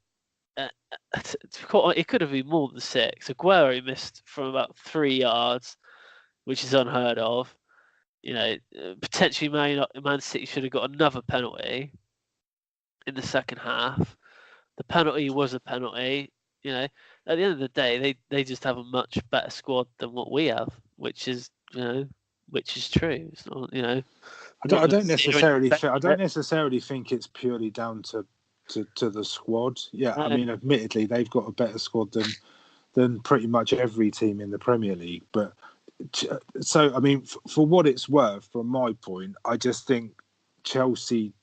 It could have been more than 6. Aguero missed from about 3 yards, which is unheard of. Potentially Man City should have got another penalty in the second half. The penalty was a penalty. At the end of the day, they just have a much better squad than what we have, which is true. It's not, I don't necessarily think it's purely down to the squad. Yeah, I mean, admittedly, they've got a better squad than pretty much every team in the Premier League. But so, I mean, for what it's worth, from my point, I just think Chelsea,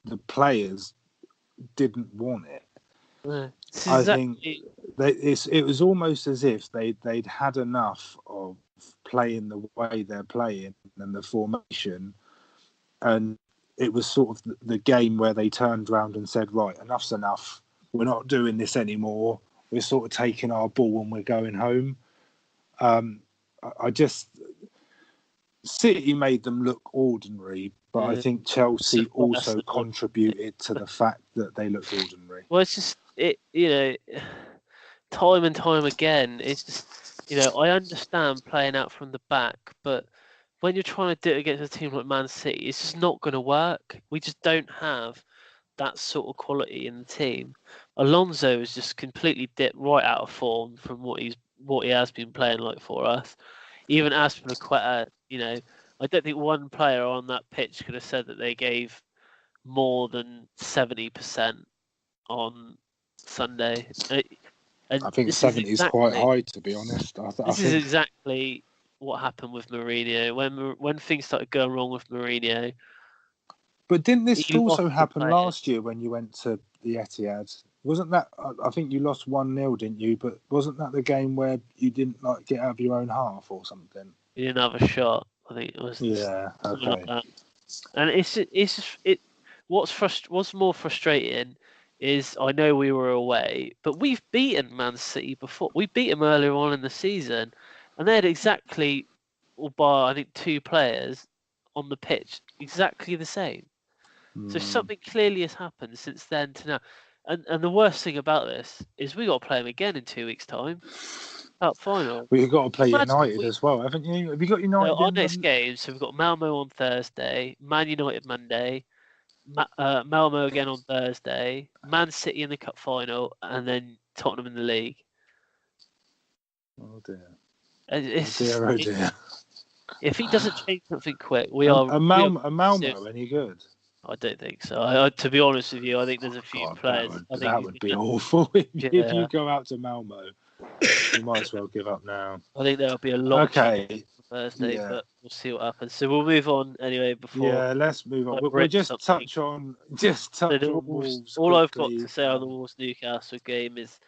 the players, didn't want it. I think it was almost as if they'd had enough of playing the way they're playing and the formation, and it was sort of the game where they turned around and said, right, enough's enough. We're not doing this anymore. We're sort of taking our ball and we're going home. City made them look ordinary, but I think Chelsea also contributed to the fact that they looked ordinary. Well, it's just, time and time again, it's just, I understand playing out from the back, but when you're trying to do it against a team like Man City, it's just not going to work. We just don't have that sort of quality in the team. Alonso has just completely dipped right out of form from what he has been playing like for us. Even Aspilicueta, I don't think one player on that pitch could have said that they gave more than 70% on Sunday. I think 70 is quite high, to be honest. This is exactly what happened with Mourinho when things started going wrong with Mourinho. But didn't this also happen last year when you went to the Etihad? Wasn't that? I think you lost 1-0, didn't you? But wasn't that the game where you didn't get out of your own half or something? You didn't have a shot. I think it was. Yeah. Okay. Like that. And what's more frustrating is I know we were away, but we've beaten Man City before. We beat them earlier on in the season, and they had exactly, or by I think 2 players on the pitch, exactly the same. So something clearly has happened since then to now. And the worst thing about this is we got to play them again in 2 weeks' time. Cup final. Well, you've got to play United as well, haven't you? Have you got United? Our next game, so we've got Malmo on Thursday, Man United Monday, Malmo again on Thursday, Man City in the cup final, and then Tottenham in the league. Oh dear. Oh dear. If he doesn't change something quick, we are. Are Malmo any good? I don't think so. To be honest with you, I think there's a few players. That would be awful if you go out to Malmo. You might as well give up now. I think there'll be a lot. Okay. Thursday, but we'll see what happens. So we'll move on anyway. Let's move on. We'll just touch on Wolves. All I've got to say on the Wolves Newcastle game is,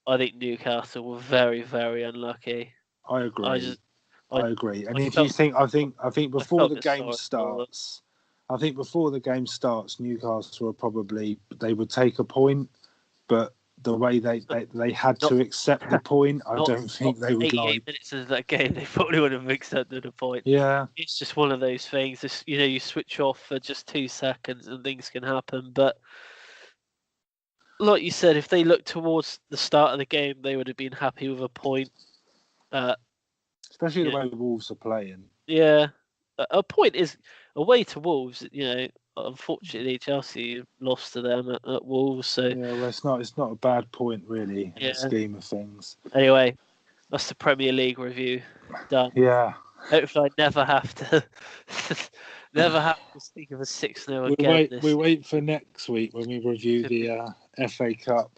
I think Newcastle were very, very unlucky. I agree. I agree. And if you think, I think before the game starts. I think before the game starts, Newcastle were probably, they would take a point, but the way they had to accept the point, I don't think they would like. 88 minutes of that game, they probably would have accepted a point. Yeah, it's just one of those things. It's, you switch off for just 2 seconds and things can happen. But like you said, if they looked towards the start of the game, they would have been happy with a point. Especially the way the Wolves are playing. Yeah, a point is away to Wolves. Unfortunately, Chelsea lost to them at Wolves. So well, it's not a bad point really in the scheme of things. Anyway, that's the Premier League review done. Yeah. Hopefully, I never have to speak of a 6-0 again. We wait for next week when we review the FA Cup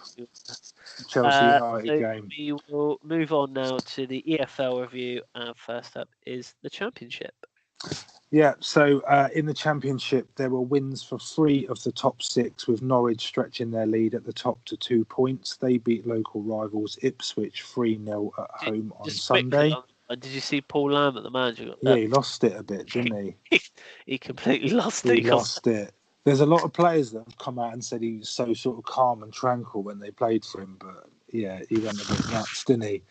Chelsea United game. We will move on now to the EFL review, and first up is the Championship. Yeah, so in the Championship, there were wins for 3 of the top 6, with Norwich stretching their lead at the top to 2 points. They beat local rivals Ipswich 3-0 at home on Just Sunday. quickly, did you see Paul Lamb at the manager? Yeah, he lost it a bit, didn't he? He completely lost He it. lost it. There's a lot of players that have come out and said he was so sort of calm and tranquil when they played for him, but yeah, he went a bit nuts, didn't he?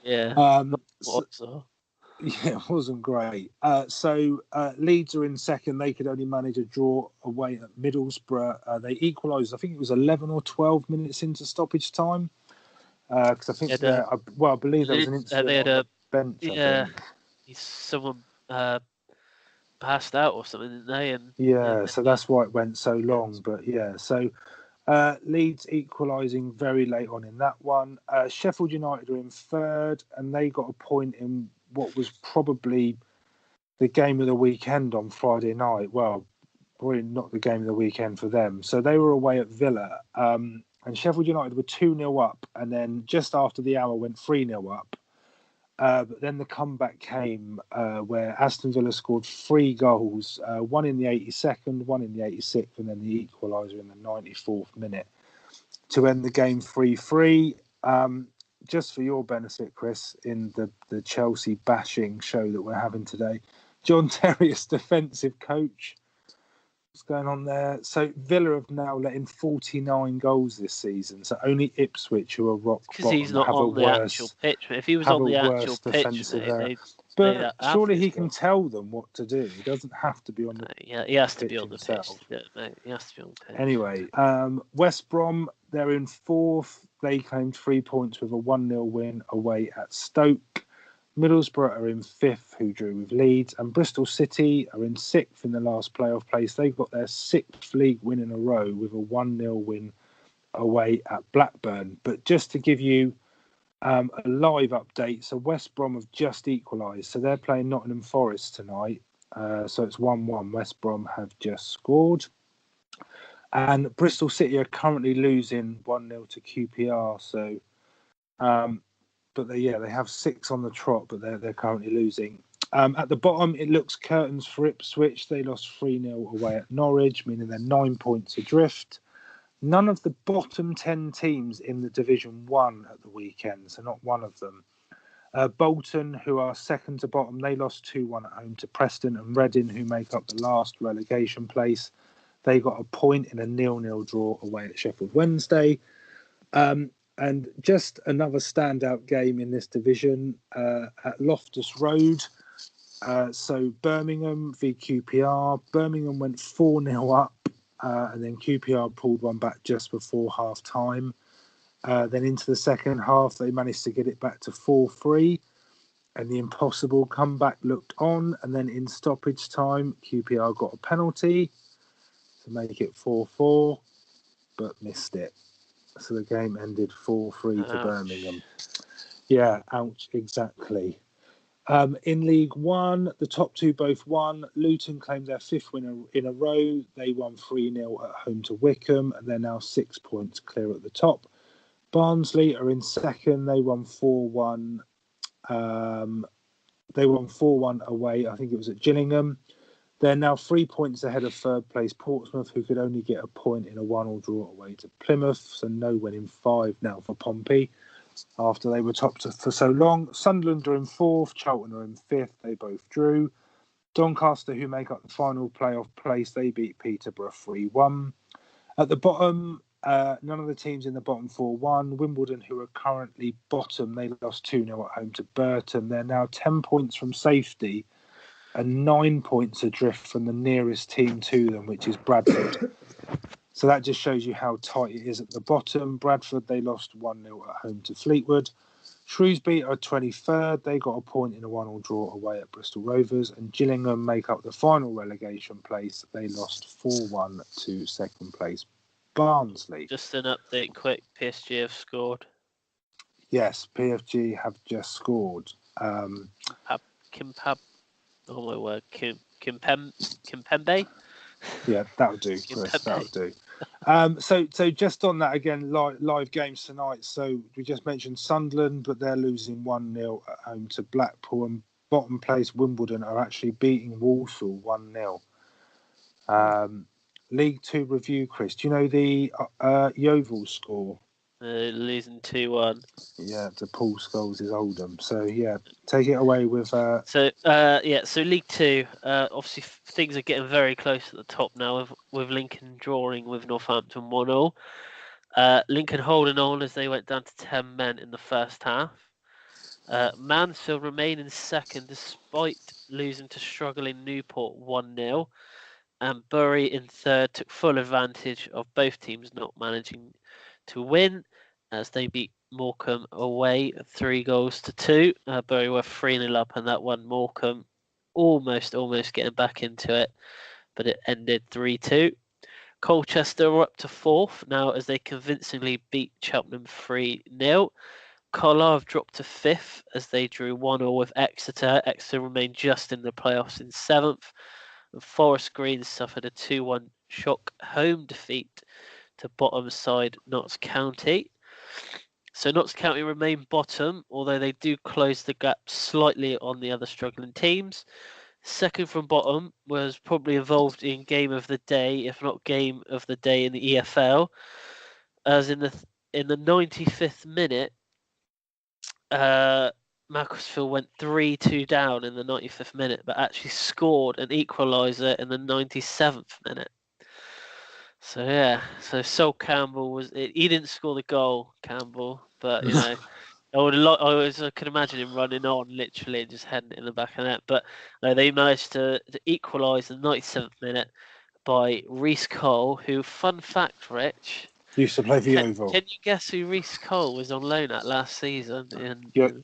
Yeah. Yeah, it wasn't great. So Leeds are in second. They could only manage a draw away at Middlesbrough. They equalised, I think it was 11 or 12 minutes into stoppage time. Because I think, I believe there was an incident on the bench, I think. Someone passed out or something, didn't they? And so that's why it went so long. But yeah, so Leeds equalising very late on in that one. Sheffield United are in third, and they got a point in what was probably the game of the weekend on Friday night. Well, probably not the game of the weekend for them. So they were away at Villa, and Sheffield United were 2-0 up, and then just after the hour went 3-0 up. But then the comeback came where Aston Villa scored 3 goals, one in the 82nd, one in the 86th, and then the equaliser in the 94th minute to end the game 3-3. Just for your benefit, Chris, in the Chelsea bashing show that we're having today, John Terry's defensive coach. What's going on there? So Villa have now let in 49 goals this season. So only Ipswich, who are rock bottom, because he's not have on the actual pitch. If he was on the actual pitch, but surely he can tell them what to do. He doesn't have to be on the yeah, he has to be on the himself. pitch. Yeah, mate, he has to be on the pitch. Anyway, West Brom, they're in fourth. They claimed 3 points with a 1-0 win away at Stoke. Middlesbrough are in fifth, who drew with Leeds, and Bristol City are in sixth in the last playoff place. They've got their 6th league win in a row with a 1-0 win away at Blackburn. But just to give you a live update, so West Brom have just equalised. So they're playing Nottingham Forest tonight. So it's 1-1. West Brom have just scored. And Bristol City are currently losing 1-0 to QPR. So, but they have 6 on the trot, but they're currently losing. At the bottom, it looks curtains for Ipswich. They lost 3-0 away at Norwich, meaning they're 9 points adrift. None of the bottom 10 teams in the Division 1 at the weekend, so not one of them. Bolton, who are second to bottom, they lost 2-1 at home to Preston, and Reading, who make up the last relegation place, they got a point in a 0-0 draw away at Sheffield Wednesday. And just another standout game in this division at Loftus Road. So Birmingham v QPR. Birmingham went 4-0 up, and then QPR pulled one back just before half time. Then into the second half, they managed to get it back to 4-3, and the impossible comeback looked on. And then in stoppage time, QPR got a penalty to make it 4-4, but missed it. So the game ended 4-3 to Birmingham. Yeah, ouch, exactly. In League One, the top 2 both won. Luton claimed their 5th win in a row. They won 3-0 at home to Wickham, and they're now 6 points clear at the top. Barnsley are in second. They won 4-1. They won 4-1 away. I think it was at Gillingham. They're now 3 points ahead of third place Portsmouth, who could only get a point in a 1-1 draw away to Plymouth. So no winning 5 now for Pompey after they were top for so long. Sunderland are in 4th. Charlton are in 5th. They both drew. Doncaster, who make up the final playoff place, they beat Peterborough 3-1. At the bottom, none of the teams in the bottom 4 won. Wimbledon, who are currently bottom, they lost 2-0 at home to Burton. They're now 10 points from safety and 9 points adrift from the nearest team to them, which is Bradford. So that just shows you how tight it is at the bottom. Bradford, they lost 1-0 at home to Fleetwood. Shrewsbury are 23rd. They got a point in a 1-1 draw away at Bristol Rovers. And Gillingham make up the final relegation place. They lost 4-1 to second place Barnsley. Just an update quick, PSG have scored. Yes, PFG have just scored. Kimpembe? Yeah, that'll do, Chris. That'll do. So just on that again, live games tonight. So we just mentioned Sunderland, but they're losing 1-0 at home to Blackpool, and bottom place Wimbledon are actually beating Walsall 1-0. League Two review, Chris. Do you know the Yeovil score? Losing 2-1. Yeah, to Paul Scholes' Oldham. So yeah, take it away with. So League Two. Obviously, things are getting very close at the top now. With Lincoln drawing with Northampton 1-0. Lincoln holding on as they went down to 10 men in the first half. Mansfield remain in second despite losing to struggling Newport 1-0. And Bury in third took full advantage of both teams not managing to win as they beat Morecambe away 3-2. Bury were 3-0 up and that won Morecambe almost getting back into it, but it ended 3-2. Colchester were up to fourth now as they convincingly beat Cheltenham 3-0. Collar have dropped to fifth as they drew 1-1 with Exeter. Exeter remained just in the playoffs in seventh. And Forest Green suffered a 2-1 shock home defeat to bottom side Notts County. So Notts County remain bottom, although they do close the gap slightly on the other struggling teams. Second from bottom was probably involved in game of the day, if not game of the day in the EFL, as in the 95th minute, Macclesfield went 3-2 down in the 95th minute, but actually scored an equaliser in the 97th minute. So yeah, Sol Campbell he didn't score the goal, Campbell, but you know, I could imagine him running on literally and just heading it in the back of the net. But no, they managed to equalise the 97th minute by Reece Cole, who, fun fact, Rich, used to play for Yeovil. Can you guess who Reece Cole was on loan at last season?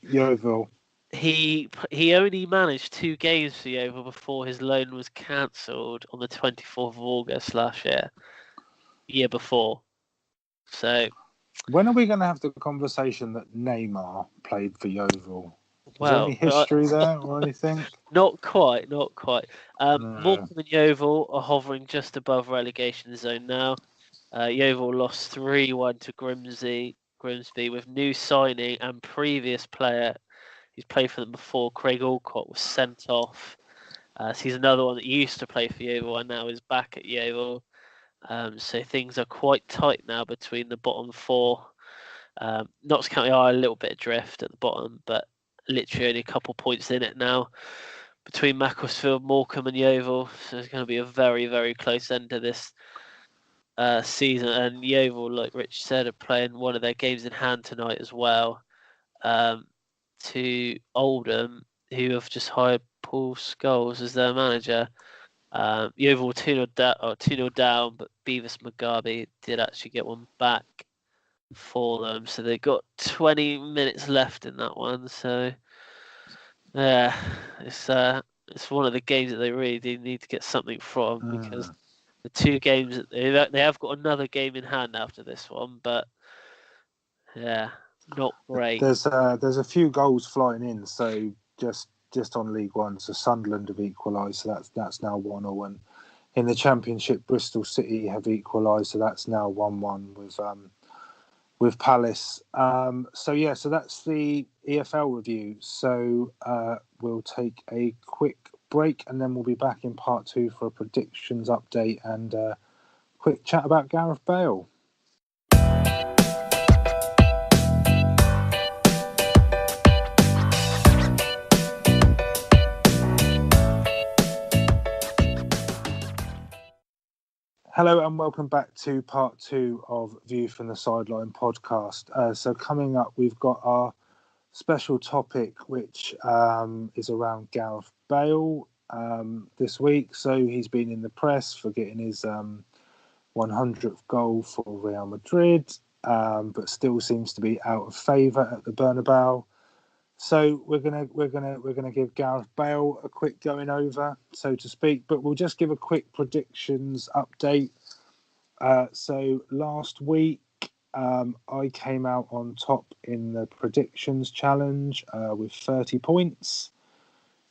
Yeovil. He only managed 2 games for Yeovil before his loan was cancelled on the 24th of August last year before. So when are we going to have the conversation that Neymar played for Yeovil? Is there any well, history there or anything? Not quite. No. Morecambe and Yeovil are hovering just above relegation zone now. Yeovil lost 3-1 to Grimsby with new signing and previous player who's played for them before, Craig Alcott, was sent off. So he's another one that used to play for Yeovil and now is back at Yeovil. So things are quite tight now between the bottom 4. Notts County are a little bit adrift at the bottom, but literally only a couple points in it now between Macclesfield, Morecambe and Yeovil. So it's going to be a very, very close end to this season. And Yeovil, like Rich said, are playing one of their games in hand tonight as well. To Oldham, who have just hired Paul Scholes as their manager. Yeovil 2-0 down, but Beavis Mugabe did actually get one back for them. So they've got 20 minutes left in that one. So yeah, it's one of the games that they really do need to get something from, because the 2 games they have got another game in hand after this one, but yeah, not great. There's a few goals flying in, so just on League One, so Sunderland have equalised, so that's now 1-1. And in the Championship, Bristol City have equalised, so that's now 1-1 with Palace. So that's the EFL review. So we'll take a quick break and then we'll be back in part 2 for a predictions update and a quick chat about Gareth Bale. Hello and welcome back to part 2 of View from the Sideline podcast. So coming up, we've got our special topic, which is around Gareth Bale this week. So he's been in the press for getting his 100th goal for Real Madrid, but still seems to be out of favour at the Bernabeu. So we're gonna give Gareth Bale a quick going over, so to speak, but we'll just give a quick predictions update. So last week I came out on top in the predictions challenge with 30 points.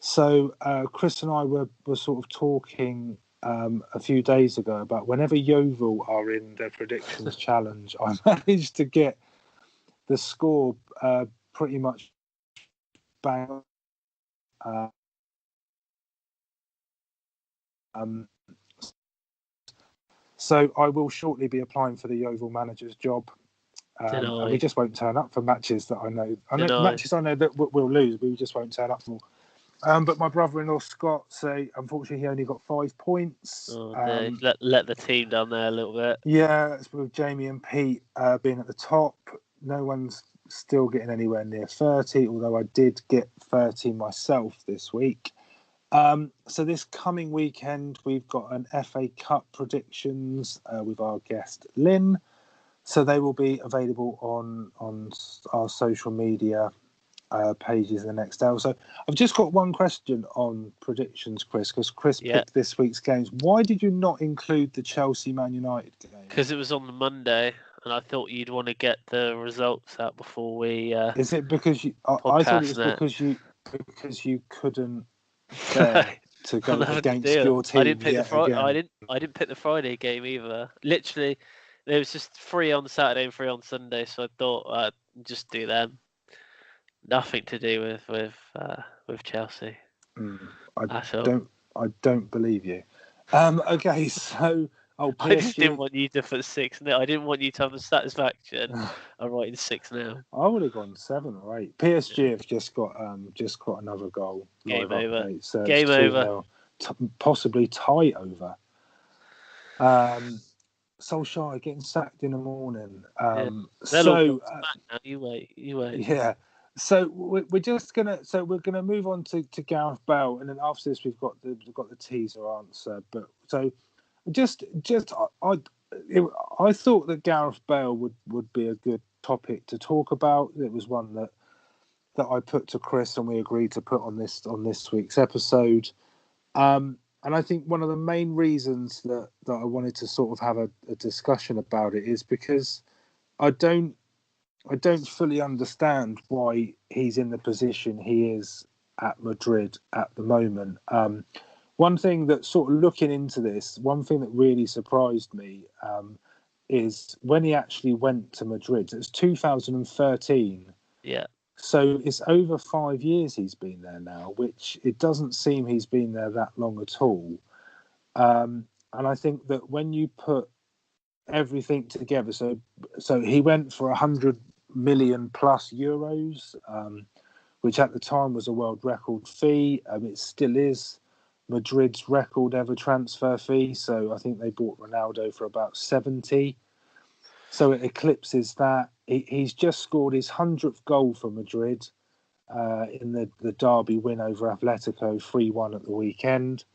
So Chris and I were sort of talking a few days ago about whenever Yeovil are in the predictions challenge, I managed to get the score pretty much bang So I will shortly be applying for the Yeovil manager's job. And we just won't turn up for matches that I know that we'll lose. We just won't turn up for. But my brother-in-law Scott unfortunately he only got 5 points. Let the team down there a little bit. Yeah, it's with Jamie and Pete being at the top. No one's still getting anywhere near 30, although I did get 30 myself this week. So this coming weekend we've got an FA Cup predictions with our guest Lynn. So they will be available on our social media pages in the next hour. So I've just got one question on predictions, Chris, because Chris picked this week's games. Why did you not include the Chelsea-Man United game? Because it was on the Monday, and I thought you'd want to get the results out before we. Is it because you? I thought it was because you couldn't bear to go against your team. I didn't pick I didn't pick the Friday game either. Literally, there was just 3 on Saturday and 3 on Sunday, so I thought I'd just do them. Nothing to do with Chelsea. I don't believe you. Okay, so PSG... I just didn't want you to put 6-0. I didn't want you to have the satisfaction of writing 6-0. I would have gone 7 or 8. PSG have just got another goal. Game over. Update, so Game over. Possibly tie over. Solskjaer getting sacked in the morning. Now. You wait. Yeah. So we're gonna move on to Gareth Bale, and then after this we've got the teaser answer. But so I thought that Gareth Bale would be a good topic to talk about. It was one that I put to Chris, and we agreed to put on this week's episode. And I think one of the main reasons that I wanted to sort of have a discussion about it is because I don't fully understand why he's in the position he is at Madrid at the moment. One thing that sort of looking into this, one thing that really surprised me is when he actually went to Madrid. It was 2013. Yeah. So it's over 5 years he's been there now, which it doesn't seem he's been there that long at all. And I think that when you put everything together, so he went for 100 million plus euros, which at the time was a world record fee. It still is Madrid's record ever transfer fee. So I think they bought Ronaldo for about 70. So it eclipses that. He's just scored his 100th goal for Madrid in the derby win over Atletico 3-1 at the weekend.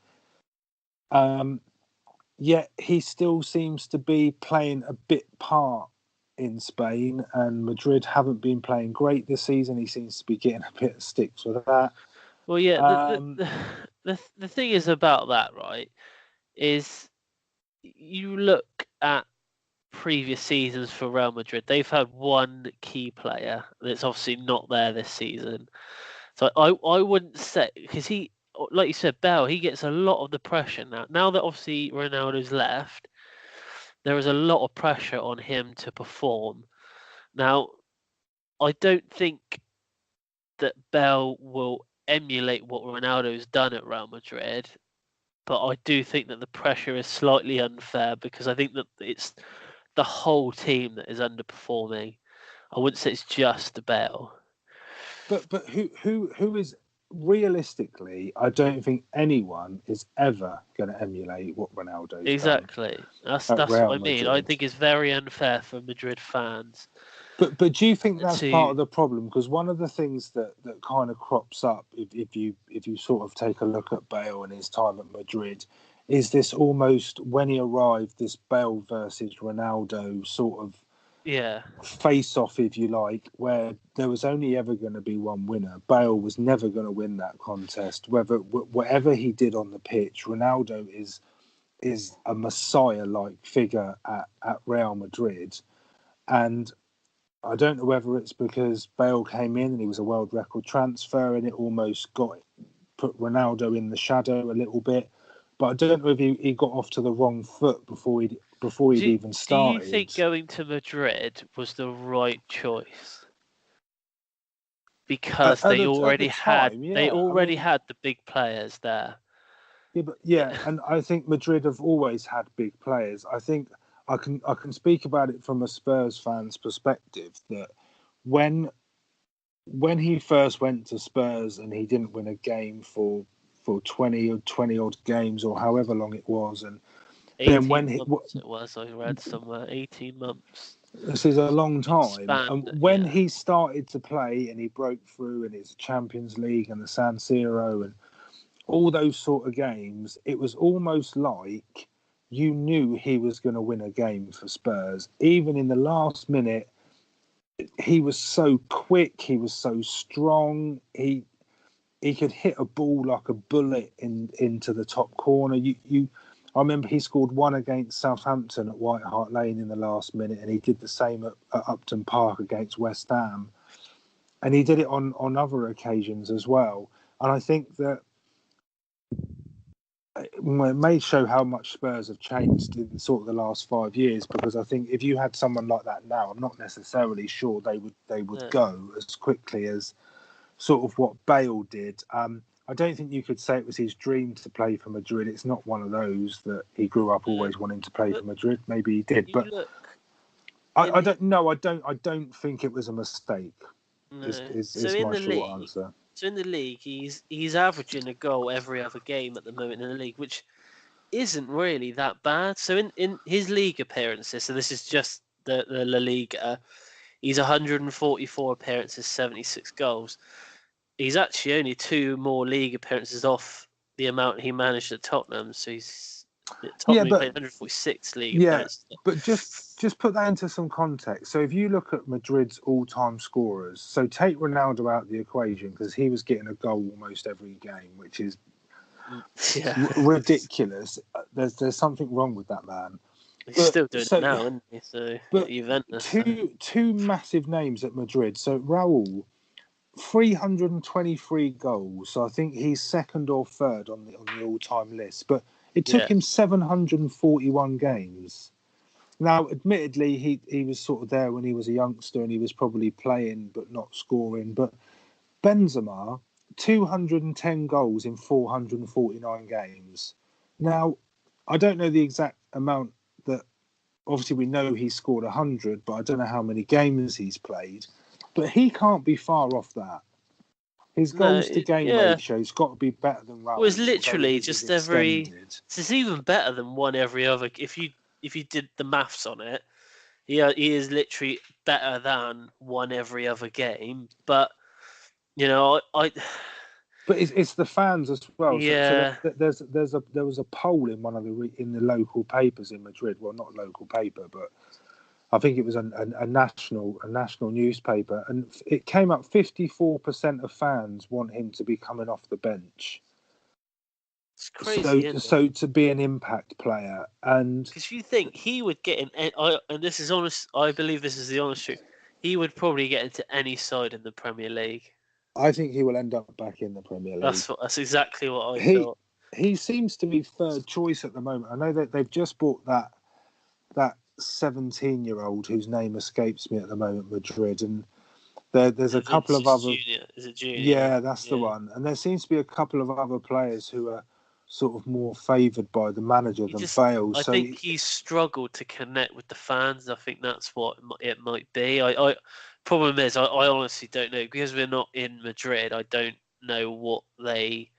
Yet he still seems to be playing a bit part in Spain, and Madrid haven't been playing great this season. He seems to be getting a bit of sticks with that. Well, yeah, the thing is about that, right, is you look at previous seasons for Real Madrid, they've had one key player that's obviously not there this season. So I wouldn't say, because he, like you said, Bale, he gets a lot of the pressure now. Now that obviously Ronaldo's left, there is a lot of pressure on him to perform. Now, I don't think that Bale will emulate what Ronaldo's done at Real Madrid, but I do think that the pressure is slightly unfair because I think that it's the whole team that is underperforming. I wouldn't say it's just Bale. But who is realistically? I don't think anyone is ever going to emulate what Ronaldo's exactly. Done that's what I mean. Madrid. I think it's very unfair for Madrid fans. But do you think that's part of the problem? Because one of the things that kind of crops up if you sort of take a look at Bale and his time at Madrid is this almost when he arrived, this Bale versus Ronaldo sort of face-off, if you like, where there was only ever going to be one winner. Bale was never going to win that contest. Whatever he did on the pitch, Ronaldo is a messiah-like figure at Real Madrid. And I don't know whether it's because Bale came in and he was a world record transfer and it almost put Ronaldo in the shadow a little bit. But I don't know if he got off to the wrong foot before he'd even started. Do you think going to Madrid was the right choice? because At they the already had time, they yeah. already had the big players there. Yeah, and I think Madrid have always had big players. I think I can speak about it from a Spurs fan's perspective that when he first went to Spurs and he didn't win a game for 20 odd games or however long it was, and then 18 months it was, I read somewhere. 18 months. this is a long time, and when yeah. he started to play and he broke through in his Champions League and the San Siro and all those sort of games, it was almost like you knew he was going to win a game for Spurs. Even in the last minute, he was so quick, he was so strong, he could hit a ball like a bullet into the top corner. I remember he scored one against Southampton at White Hart Lane in the last minute, and he did the same at Upton Park against West Ham, and he did it on other occasions as well. And I think that it may show how much Spurs have changed in sort of the last 5 years, because I think if you had someone like that now, I'm not necessarily sure they would go as quickly as sort of what Bale did. I don't think you could say it was his dream to play for Madrid. It's not one of those that he grew up always wanting to play for Madrid. Maybe he did, but I don't know. I don't think it was a mistake. No. Is in my the short league, answer. So in the league, he's averaging a goal every other game at the moment in the league, which isn't really that bad. So in his league appearances, so this is just the La Liga, he's 144 appearances, 76 goals. He's actually only 2 more league appearances off the amount he managed at Tottenham. So Tottenham played 146 league appearances. But just put that into some context. So if you look at Madrid's all-time scorers, so take Ronaldo out of the equation because he was getting a goal almost every game, which is ridiculous. There's something wrong with that man. He's still doing it now, isn't he? So but Juventus. Two massive names at Madrid. So Raul, 323 goals. So I think he's second or third on the all-time list. But it took him 741 games. Now, admittedly, he was sort of there when he was a youngster and he was probably playing but not scoring. But Benzema, 210 goals in 449 games. Now, I don't know the exact amount that, obviously we know he scored 100, but I don't know how many games he's played. But he can't be far off that. His goals to game ratio's got to be better than Raul. It was literally just every. It's even better than one every other. If you did the maths on it, he is literally better than one every other game. But But it's the fans as well. Yeah. So there was a poll in one of the local papers in Madrid. Well, not local paper, but I think it was a national newspaper, and it came up 54% of fans want him to be coming off the bench. It's crazy. So to be an impact player, and because you think he would get in, and this is honest, I believe this is the honest truth. He would probably get into any side in the Premier League. I think he will end up back in the Premier League. That's exactly what I thought. He seems to be third choice at the moment. I know that they've just bought that 17-year-old whose name escapes me at the moment, Madrid, and there's a couple of other. Junior. Is it Junior? Yeah, that's the one. And there seems to be a couple of other players who are sort of more favoured by the manager than Bale. I think he's struggled to connect with the fans. I think that's what it might be. I problem is I honestly don't know, because we're not in Madrid. I don't know what they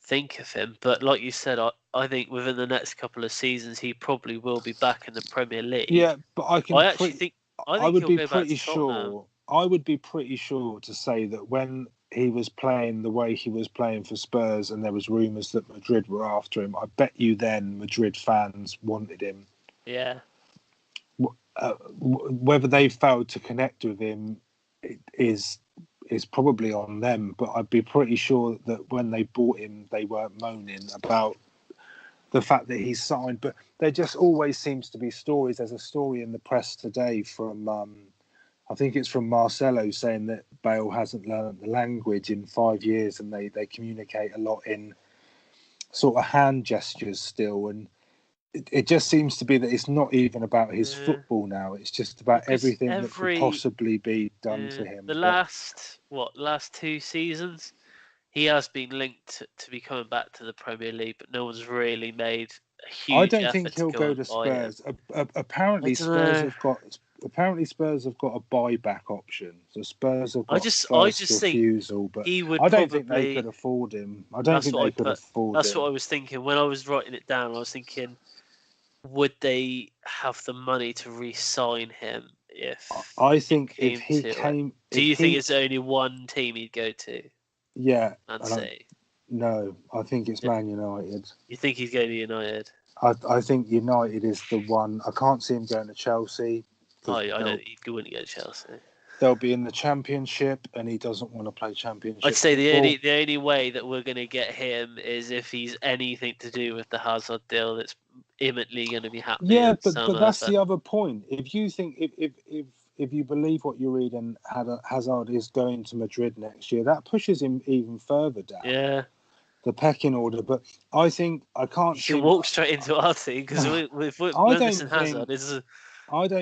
think of him. But like you said, I think within the next couple of seasons he probably will be back in the Premier League. Yeah, but I would be pretty sure. I would be pretty sure to say that when he was playing the way he was playing for Spurs and there was rumours that Madrid were after him, I bet you then Madrid fans wanted him. Yeah. Whether they failed to connect with him is probably on them, but I'd be pretty sure that when they bought him, they weren't moaning about the fact that he's signed. But there just always seems to be stories. There's a story in the press today from, I think it's from Marcelo, saying that Bale hasn't learned the language in 5 years, and they communicate a lot in sort of hand gestures still. And it just seems to be that it's not even about his football now. It's just about everything that could possibly be done to him. The last 2 seasons, he has been linked to be coming back to the Premier League, but no one's really made a huge I don't effort think he'll go to Spurs. Apparently, Spurs have got a buyback option. So Spurs have got first refusal, but I don't think they could afford him. I don't think they could afford him. That's what I was thinking when I was writing it down. I was thinking, would they have the money to re-sign him if? I think if he came, do you think it's only one team he'd go to? Yeah, and say. No, I think it's Man United. You think he'd go to United? I think United is the one. I can't see him going to Chelsea. I know he wouldn't go to Chelsea. They'll be in the Championship, and he doesn't want to play Championship. I'd say the only way that we're going to get him is if he's anything to do with the Hazard deal that's imminently going to be happening. Yeah, but that's the other point. If you think if you believe what you read and Hazard is going to Madrid next year, that pushes him even further down. Yeah. The pecking order, but I think I can't. You can walk straight into our team because we're missing Hazard. It's a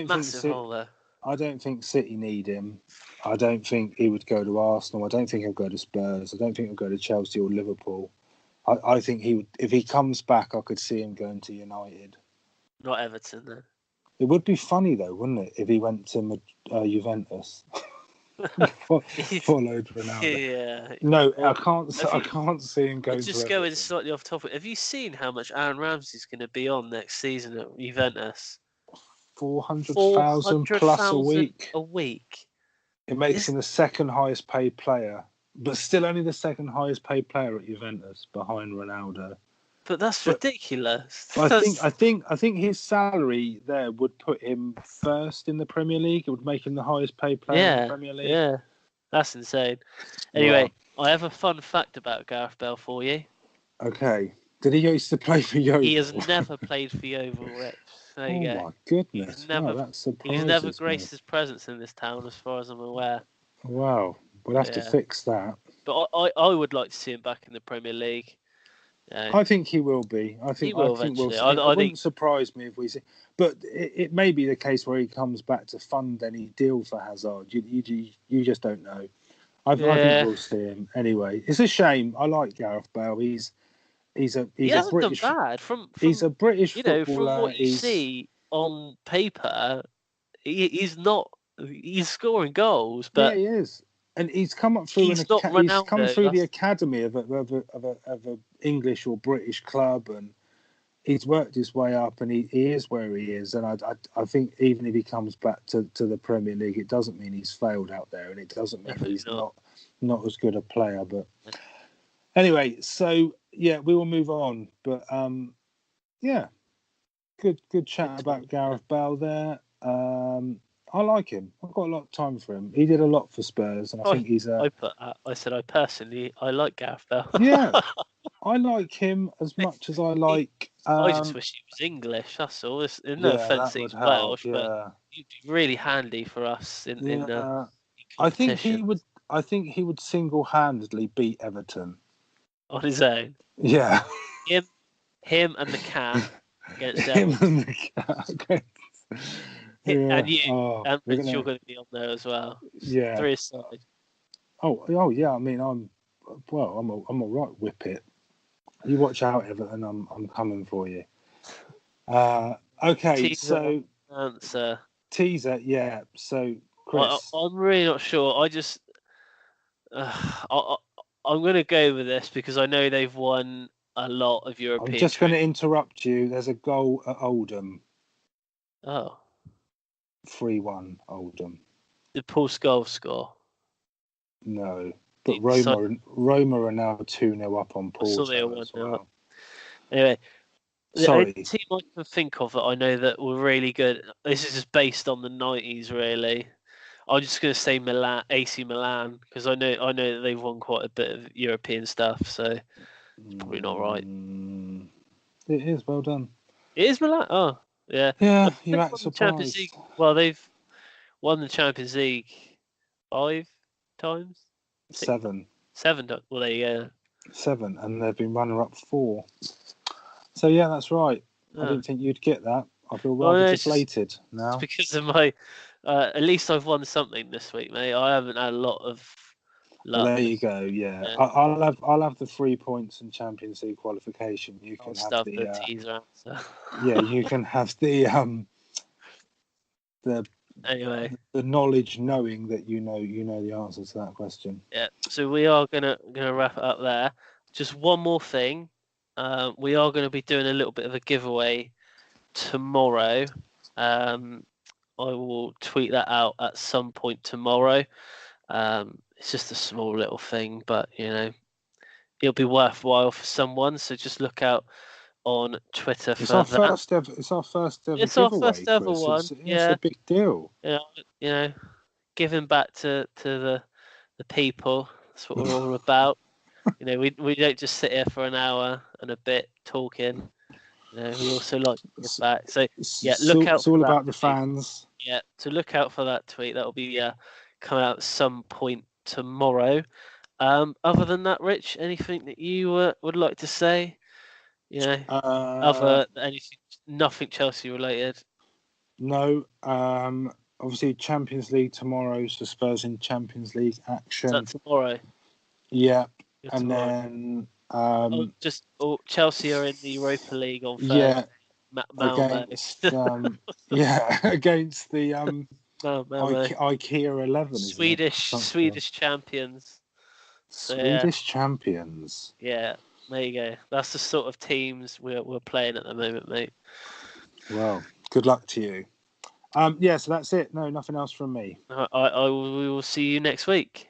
massive hole there. I don't think City need him. I don't think he would go to Arsenal. I don't think he'll go to Spurs. I don't think he'll go to Chelsea or Liverpool. I think he would. If he comes back, I could see him going to United. Not Everton, then. It would be funny though, wouldn't it, if he went to Juventus? Followed Ronaldo. Yeah. No, I can't see him going. Just going slightly off topic. Have you seen how much Aaron Ramsey's going to be on next season at Juventus? 400,000 plus a week. A week. It makes him the second highest paid player, but still only the second highest paid player at Juventus, behind Ronaldo. But that's ridiculous. I think his salary there would put him first in the Premier League. It would make him the highest paid player in the Premier League. Yeah, that's insane. Anyway, I have a fun fact about Gareth Bale for you. Okay. Did he used to play for Yeovil? He has never played for Yeovil, Rich. There you go. Oh my goodness! He's never graced his presence in this town, as far as I'm aware. Wow, we'll have to fix that. But I would like to see him back in the Premier League. I think he will be. I think eventually. It wouldn't surprise me if we see. But it may be the case where he comes back to fund any deal for Hazard. You just don't know. I think we'll see him anyway. It's a shame. I like Gareth Bale. He's a British. Done bad. He's a British footballer. From what you see on paper, he's not. He's scoring goals, but he is. And he's come up through he's come through the academy of a English or British club, and he's worked his way up, and he is where he is. And I think even if he comes back to the Premier League, it doesn't mean he's failed out there, and it doesn't mean he's not as good a player. But anyway, so we will move on. But good chat about Gareth Bale there. I like him. I've got a lot of time for him. He did a lot for Spurs, and I think he's a. I said I like Gareth Bale. Yeah, I like him as much as I like. I just wish he was English. That's all. No offense, he's Welsh, but he'd be really handy for us in I think he would. I think he would single-handedly beat Everton on his own. Yeah. Him and the cat against him and the cat. Okay. Yeah. And you, you're going to be on there as well. Yeah. 3 aside. Oh yeah. I mean, I'm all right. Whip it. You watch out, Everton. I'm coming for you. Okay. Teaser answer. Teaser. Yeah. So, Chris. I'm really not sure. I just. I'm going to go with this because I know they've won a lot of European. I'm just going to interrupt you. There's a goal at Oldham. Oh. 3-1 Oldham. Did Paul Scholes score? No, but Roma are now 2-0 up on Paul. Well. Anyway, sorry. The team I can think of that I know that were really good. This is just based on the 90s, really. I'm just going to say AC Milan, because I know that they've won quite a bit of European stuff, so it's probably not right. It is, well done. It is Milan? Oh. Yeah, you act surprised. Well, they've won the Champions League 5 times? 7. 7 times. Well, there you go. 7, and they've been runner-up 4. So, yeah, that's right. I didn't think you'd get that. I feel Well, rather no, deflated now. It's because of my. At least I've won something this week, mate. I haven't had a lot of Well, luck. there you go. Yeah, Yeah. I'll have the 3 points in Champions League qualification. You I'll can have stuff the the teaser answer. yeah. You can have the Anyway, the knowledge, knowing that you know the answer to that question. yeah. So we are gonna wrap it up there. Just one more thing. We are going to be doing a little bit of a giveaway tomorrow. I will tweet that out at some point tomorrow. It's just a small little thing, but it'll be worthwhile for someone. So just look out on Twitter It's for our that. first ever. It's our first ever It's our giveaway, first ever Chris. one. It's a big deal. Yeah, giving back to the people. That's what we're all about. We don't just sit here for an hour and a bit talking. We also like to give back. So yeah, look out. It's all for about that the tweet. fans. Yeah, so look out for that tweet. That'll be coming out at some point tomorrow. Other than that, Rich, anything that you would like to say? Other anything, nothing Chelsea related. No. Obviously, Champions League tomorrow, so Spurs in Champions League action. Is that tomorrow? Yeah, Yeah, and tomorrow. then Chelsea are in the Europa League on Thursday. yeah, Malmo. against against the Malmo. IKEA 11, Swedish champions. So, Swedish champions. Yeah, there you go. That's the sort of teams we're playing at the moment, mate. Well, good luck to you. So that's it. No, nothing else from me. We will see you next week.